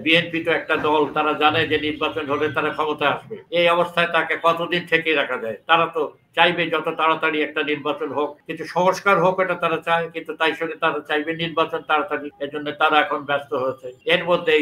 বিএনপি তো একটা দল, তারা জানে যে নির্বাচন হলে তারা ক্ষমতায় আসবে। এই অবস্থায় তাকে কতদিন ঠেকিয়ে রাখা যায়? তারা তো চাইবে যত তাড়াতাড়ি একটা নির্বাচন হোক, কিছু সংস্কার হোক, এটা তারা চায়, কিন্তু তাই সঙ্গে তারা চাইবে নির্বাচন তাড়াতাড়ি। এজন্য তারা এখন ব্যস্ত হয়েছে। এর মধ্যে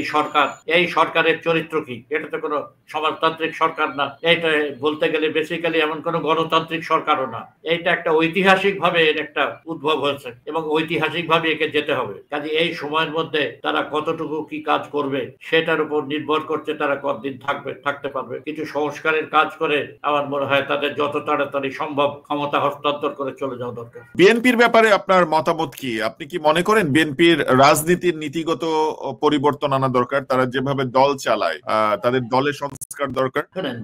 এই সরকারের চরিত্র কি? এটা তো কোনো সমাজতান্ত্রিক সরকার না, এটা বলতে গেলে বেসিক্যালি এমন কোনো গণতান্ত্রিক সরকারও না। এইটা একটা ঐতিহাসিক ভাবে এর একটা উদ্ভব হয়েছে এবং ঐতিহাসিক ভাবে একে যেতে হবে। কাজে এই সময়ের মধ্যে তারা কতটুকু কি কাজ করবে সেটার উপর নির্ভর করছে তারা কতদিন থাকতে পারবে। কিছু সংস্কারের কাজ করে আমার মনে হয় তাদের যত তাড়াতাড়ি সম্ভব ক্ষমতা হস্তান্তর করে চলে যাওয়া দরকার। বিএনপির ব্যাপারে আপনার মতামত কি? আপনি কি মনে করেন বিএনপির রাজনীতির নীতিগত পরিবর্তন আনা দরকার? তারা যেভাবে দল চালায়, তাদের দলের সংস্কার দরকার।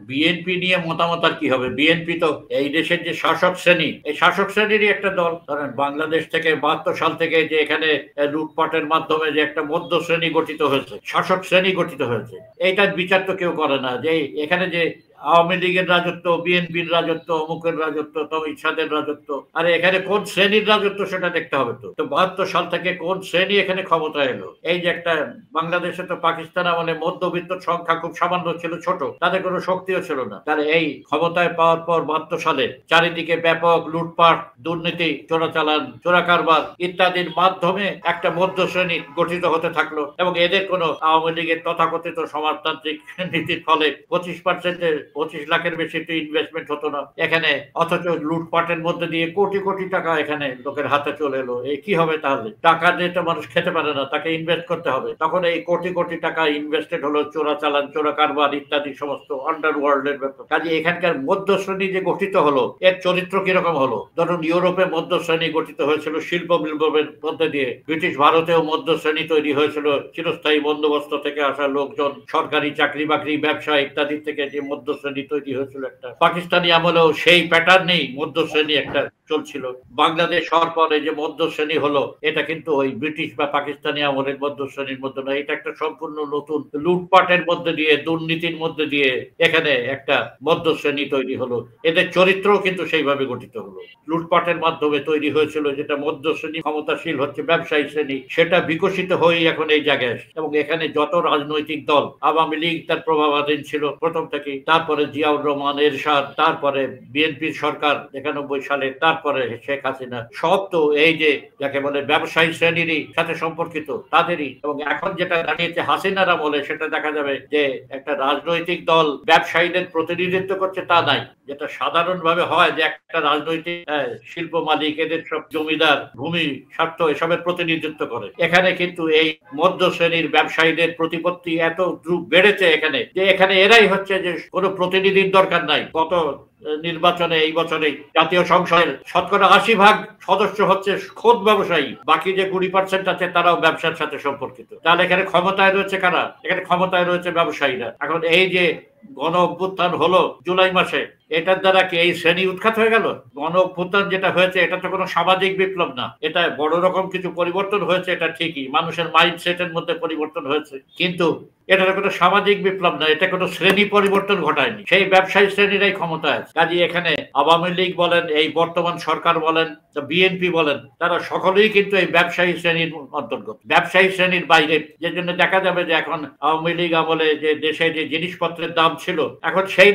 বিএনপি নিয়ে মতামত আর কি হবে? বিএনপি তো এই দেশের যে শাসক শ্রেণী, এই শাসক শ্রেণীরই একটা দল। ধরেন বাংলাদেশ থেকে 72 সাল থেকে যে এখানে লুটপাটের মাধ্যমে যে একটা মধ্য শ্রেণী গঠিত হয়েছে, শাসক শ্রেণী গঠিত হয়েছে, এইটার বিচার তো কেউ করে না। যে এখানে যে আওয়ামী লীগের রাজত্ব, বিএনপির রাজত্ব, অমুকের রাজত্ব, তমিছাদের রাজত্ব, আরে এখানে কোন শ্রেণীর রাজত্ব সেটা দেখতে হবে। তো 72 সাল থেকে কোন শ্রেণী এখানে ক্ষমতায় এলো? এই যে একটা বাংলাদেশে তো পাকিস্তান আমলে মধ্যবিত্ত সংখ্যা খুব সামান্য ছিল, ছোট, তাদের কোনো শক্তিও ছিল না। তাহলে এই ক্ষমতায় পাওয়ার পর 72 সালে চারিদিকে ব্যাপক লুটপাট, দুর্নীতি, চোরাচালান, চোরাকারবার ইত্যাদির মাধ্যমে একটা মধ্য শ্রেণী গঠিত হতে থাকলো, এবং এদের কোনো আওয়ামী লীগের তথাকথিত সমাজতান্ত্রিক নীতির ফলে 25 লাখের বেশি তো ইনভেস্টমেন্ট হতো না এখানে, অথচ লুটপাটের মধ্যে দিয়ে কোটি কোটি টাকা এখানে লোকের হাতে চলে এলো। এই কি হবে তাহলে? টাকা দিয়ে তো মানুষ খেতে পারে না, তাকে ইনভেস্ট করতে হবে। তখন এই কোটি কোটি টাকা ইনভেস্টেড হলো চোরাচালান, চোরাকারবার ইত্যাদি সমস্ত আন্ডারওয়ার্ল্ডের ব্যাপার। কাজে এখানকার মধ্য শ্রেণী যে গঠিত হলো, এর চরিত্র কিরকম হলো? ধরুন ইউরোপে মধ্য শ্রেণী গঠিত হয়েছিল শিল্প বিপ্লবের মধ্যে দিয়ে, ব্রিটিশ ভারতেও মধ্য শ্রেণী তৈরি হয়েছিল চিরস্থায়ী বন্দোবস্ত থেকে আসা লোকজন, সরকারি চাকরি বাকরি, ব্যবসা ইত্যাদি থেকে যে মধ্য শ্রেণী তৈরি হয়েছিল একটা। পাকিস্তানি আমলেও সেই প্যাটার্নেই মধ্য শ্রেণী একটা চলছিল। বাংলাদেশ হওয়ার পরে যে মধ্য শ্রেণী হলো, এটা কিন্তু ওই ব্রিটিশ বা পাকিস্তানি আমলের মধ্য শ্রেণীর মধ্যে নয়, এটা একটা সম্পূর্ণ নতুন লুটপাটের মধ্যে দিয়ে, দুর্নীতির মধ্যে দিয়ে এখানে একটা মধ্য শ্রেণী তৈরি হলো। এদের চরিত্রও কিন্তু সেইভাবে গঠিত হলো, লুটপাটের মাধ্যমে তৈরি হয়েছিল। যেটা মধ্য শ্রেণী ক্ষমতাশীল হচ্ছে ব্যবসায়ী শ্রেণী, সেটা বিকশিত হয়ে এখন এই জায়গায়। এবং এখানে যত রাজনৈতিক দল, আওয়ামী লীগ তার প্রভাবাধীন ছিল প্রথম থেকেই, তারপর তারপরে জিয়াউর রহমান এরশাদ, তারপরে বিএনপির সরকার 91 সালে, তারপরে শেখ হাসিনা, সব তো এই যে যাকে বলে ব্যবসায়ী শ্রেণীরই সাথে সম্পর্কিত, তাদেরই। এবং এখন যেটা দাঁড়িয়েছে হাসিনার আমলে, সেটা দেখা যাবে যে একটা রাজনৈতিক দল ব্যবসায়ীদের প্রতিনিধিত্ব করছে তা নাই, যেটা সাধারণভাবে হয় যে একটা রাজনৈতিক শিল্প মালিক এদের সব জমিদার ভূমি স্বার্থ এসবের প্রতিনিধিত্ব করে। এখানে কিন্তু এই মধ্য শ্রেণীর ব্যবসায়ীদের প্রতিপত্তি এত দ্রুত বেড়েছে এখানে, যে এখানে এরাই হচ্ছে যে কোনো প্রতিনিধির দরকার নাই। গত নির্বাচনে এই বছরে জাতীয় সংসদের 80% সদস্য হচ্ছে খোদ ব্যবসায়ী, বাকি যে 20% আছে তারাও ব্যবসার সাথে সম্পর্কিত। তাহলে এখানে ক্ষমতায় রয়েছে কারা? এখানে ক্ষমতায় রয়েছে ব্যবসায়ীরা। এখন এই যে গণ অভ্যুত্থান হলো জুলাই মাসে, এটার দ্বারা কি এই শ্রেণী উৎখাত হয়ে গেল? গণ অভ্যুত্থান যেটা হয়েছে এটা তো কোনো সামাজিক বিপ্লব না, এটা বড় রকম কিছু পরিবর্তন হয়েছে, এটা ঠিকই, মানুষের মাইন্ডসেটের মধ্যে পরিবর্তন হয়েছে, কিন্তু এটা কোনো সামাজিক বিপ্লব না, এটা কোনো শ্রেণী পরিবর্তন ঘটায়নি। সেই ব্যবসায়ী শ্রেণীরাই ক্ষমতায় আছে। কাজে এখানে আওয়ামী লীগ বলেন, এই বর্তমান সরকার বলেন, বিএনপি বলেন, তারা সকলেই কিন্তু এই ব্যবসায়ী শ্রেণীর অন্তর্গত, ব্যবসায়ী শ্রেণীর বাইরে। যে জন্য দেখা যাবে যে এখন আওয়ামী লীগ আমলে যে দেশে যে জিনিসপত্রের দাম ছিল, এখন সেই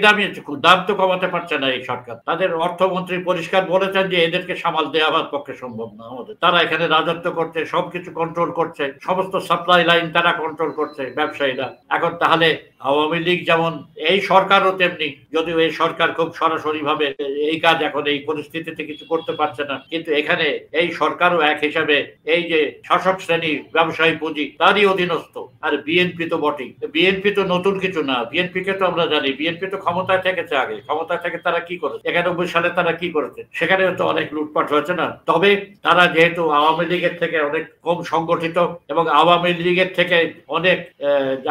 দাম তো কমাতে পারছে না এই সরকার। তাদের অর্থমন্ত্রী পরিষ্কার বলেছেন যে এদেরকে সামাল দেওয়া আমার পক্ষে সম্ভব না আমাদের। তারা এখানে রাজত্ব করছে, সবকিছু কন্ট্রোল করছে, সমস্ত সাপ্লাই লাইন তারা কন্ট্রোল করছে ব্যবসায়ীরা। এখন তাহলে আওয়ামী লীগ যেমন, এই সরকারও তেমনি, যদিও এই সরকার খুব সরাসরি ভাবে এই কাজ এখন এই পরিস্থিতিতে কিছু করতে পারছে না, কিন্তু এখানে এই সরকারও এক হিসাবে এই যে শাসক শ্রেণী ব্যবসায়ী পুঁজি তারই অধীনস্থ। আর বিএনপি তো বটেই। বিএনপি তো নতুন কিছু না, বিএনপি কে তো আমরা জানি, বিএনপি তো ক্ষমতায় থেকেছে আগে। ক্ষমতায় থেকে তারা কি করেছে? 91 সালে তারা কি করেছে? সেখানে তো অনেক লুটপাট হয়েছে না? তবে তারা যেহেতু আওয়ামী লীগের থেকে অনেক কম সংগঠিত, এবং আওয়ামী লীগের থেকে অনেক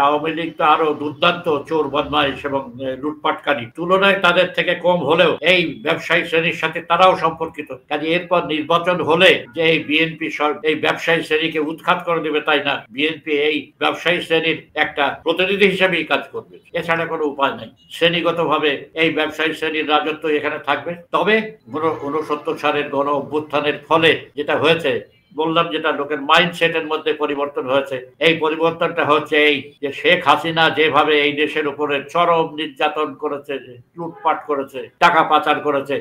আওয়ামী লীগ তো আরো দুর্দান্ত চোর বদমাইশ এবং লুটপাটকারী, তুলনায় তাদের থেকে কম হলেও এই ব্যবসায়ী শ্রেণীর সাথে তারাও সম্পর্কিত। কাজে এরপর নির্বাচন হলে যে এই বিএনপি এই ব্যবসায়ী শ্রেণীকে উৎখাত করে দেবে তাই না, বিএনপি এই ব্যবসায়ী শ্রেণীর একটা প্রতিনিধি হিসেবেই কাজ করবে, এছাড়া কোনো উপায় নাই। শ্রেণীগতভাবে এই ব্যবসায়ী শ্রেণীর রাজত্ব এখানে থাকবে। তবে 69 সালের গণ অভ্যুত্থানের ফলে যেটা হয়েছে, বললাম, যেটা লোকের মাইন্ডসেটের মধ্যে পরিবর্তন হয়েছে, এই পরিবর্তনটা হচ্ছে এই যে শেখ হাসিনা যেভাবে এই দেশের উপরে চরম নির্যাতন করেছে, লুটপাট করেছে, টাকা পাচার করেছে,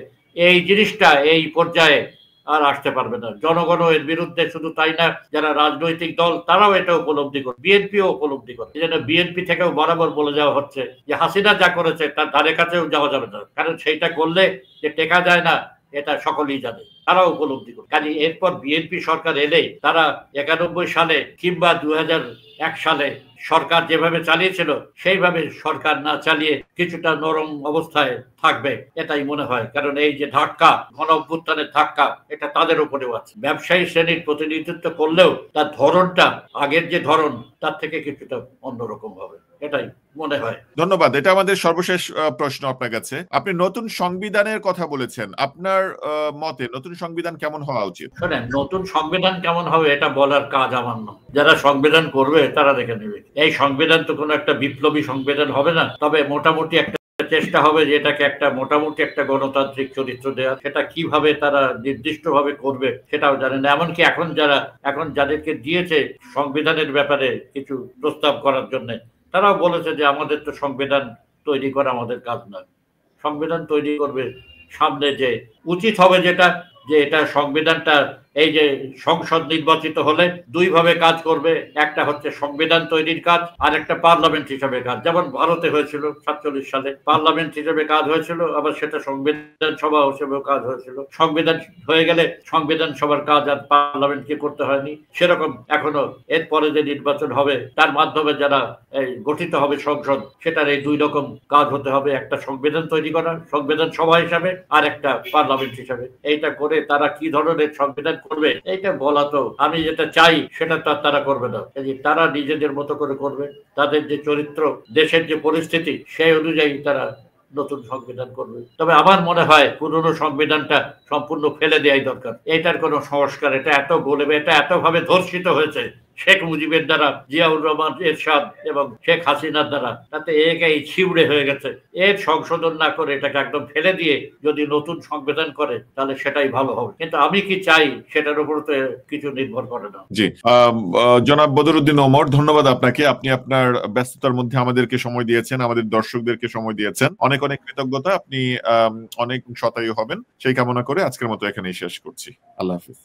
এই জিনিসটা এই পর্যায়ে আর আসতে পারবে না। জনগণ এর বিরুদ্ধে, শুধু তাই না, যারা রাজনৈতিক দল তারাও এটা উপলব্ধি করে, বিএনপিও উপলব্ধি করে। এই জন্য বিএনপি থেকেও বরাবর বলে যাওয়া হচ্ছে যে হাসিনা যা করেছে তার ধারে কাছেও যাওয়া যাবে না, কারণ সেইটা করলে যে টেকা যায় না এটা সকলেই জানে, তারাও উপলব্ধি করে। কাজে এরপর বিএনপি সরকার এলে তারা 91 সালে কিংবা 2001 সালে সরকার যেভাবে চালিয়েছিল সেইভাবে সরকার না চালিয়ে কিছুটা নরম অবস্থায় থাকবে, এটাই মনে হয়। কারণ এই যে ধাক্কা, গণ অভ্যুত্থানের ধাক্কা, এটা তাদের উপরেও আছে। ব্যবসায়ী শ্রেণীর প্রতিনিধিত্ব করলেও তার ধরনটা আগের যে ধরন তার থেকে কিছুটা অন্যরকম হবে, এটাই মনে হয়। ধন্যবাদ। এটা আমাদের সর্বশেষ প্রশ্ন আপনার কাছে। আপনি নতুন সংবিধানের কথা বলেছেন, আপনার মতে নতুন সংবিধান কেমন হওয়া উচিত? শোনেন, নতুন সংবিধান কেমন হবে এটা বলার কাজ আমার না, যারা সংবিধান করবে তারা দেখে নেবে। এই সংবিধান তো কোনো একটা বিপ্লবী সংবিধান হবে না, তবে মোটামুটি একটা চেষ্টা হবে যে এটাকে একটা মোটামুটি একটা গণতান্ত্রিক চরিত্র দেওয়া। সেটা কিভাবে তারা নির্দিষ্টভাবে করবে সেটাও জানেন। এমনকি এখন যাদেরকে দিয়েছে সংবিধানের ব্যাপারে কিছু প্রস্তাব করার জন্য, তারাও বলেছে যে আমাদের তো সংবিধান তৈরি করা আমাদের কাজ নয়, সংবিধান তৈরি করবে সামনে যে উচিত হবে যেটা, যে এটা সংবিধানটা এই যে সংসদ নির্বাচিত হলে দুইভাবে কাজ করবে, একটা হচ্ছে সংবিধান তৈরির কাজ, আর একটা পার্লামেন্ট হিসাবে কাজ। যেমন ভারতে হয়েছিল 47 সালে, পার্লামেন্ট হিসেবে কাজ হয়েছিল, আবার সেটা সংবিধান সভা হিসেবেও কাজ হয়েছিল। সংবিধান হয়ে গেলে সংবিধান সভার কাজ আর পার্লামেন্টকে করতে হয়নি। সেরকম এখনো এরপরে যে নির্বাচন হবে তার মাধ্যমে যারা গঠিত হবে সংসদ, সেটার এই দুই রকম কাজ হতে হবে, একটা সংবিধান তৈরি করা সংবিধান সভা হিসাবে, আর একটা পার্লামেন্ট হিসাবে। এইটা করে তারা কি ধরনের সংবিধান করবে এইটা বলা, তো আমি যেটা চাই সেটা তো তারা করবে না, তারা নিজেদের মতো করে করবে। তাদের যে চরিত্র, দেশের যে পরিস্থিতি, সেই অনুযায়ী তারা নতুন সংবিধান করবে। তবে আমার মনে হয় পুরনো সংবিধানটা সম্পূর্ণ ফেলে দেওয়াই দরকার। এটার কোনো সংস্কার, এটা এত বলবে, এটা এত ভাবে ধর্ষিত হয়েছে, শেখ মুজিবের দ্বারা, জিয়াউর রহমান এরশাদ এবং শেখ হাসিনার দ্বারা, তাতে একাই ছিউড়ে হয়ে গেছে। এর সংশোধন না করে এটাকে একদম ফেলে দিয়ে যদি নতুন সংবিধান করে তাহলে সেটাই ভালো হবে। কিন্তু আমি কি চাই সেটার উপর তো কিছু নির্ভর করে না। জি, জনাব বদরুদ্দিন ওমর, ধন্যবাদ আপনাকে। আপনি আপনার ব্যস্ততার মধ্যে আমাদেরকে সময় দিয়েছেন, আমাদের দর্শকদেরকে সময় দিয়েছেন। অনেক অনেক কৃতজ্ঞতা। আপনি অনেক শতায়ু হবেন সেই কামনা করে আজকের মতো এখানেই শেষ করছি। আল্লাহ হাফিজ।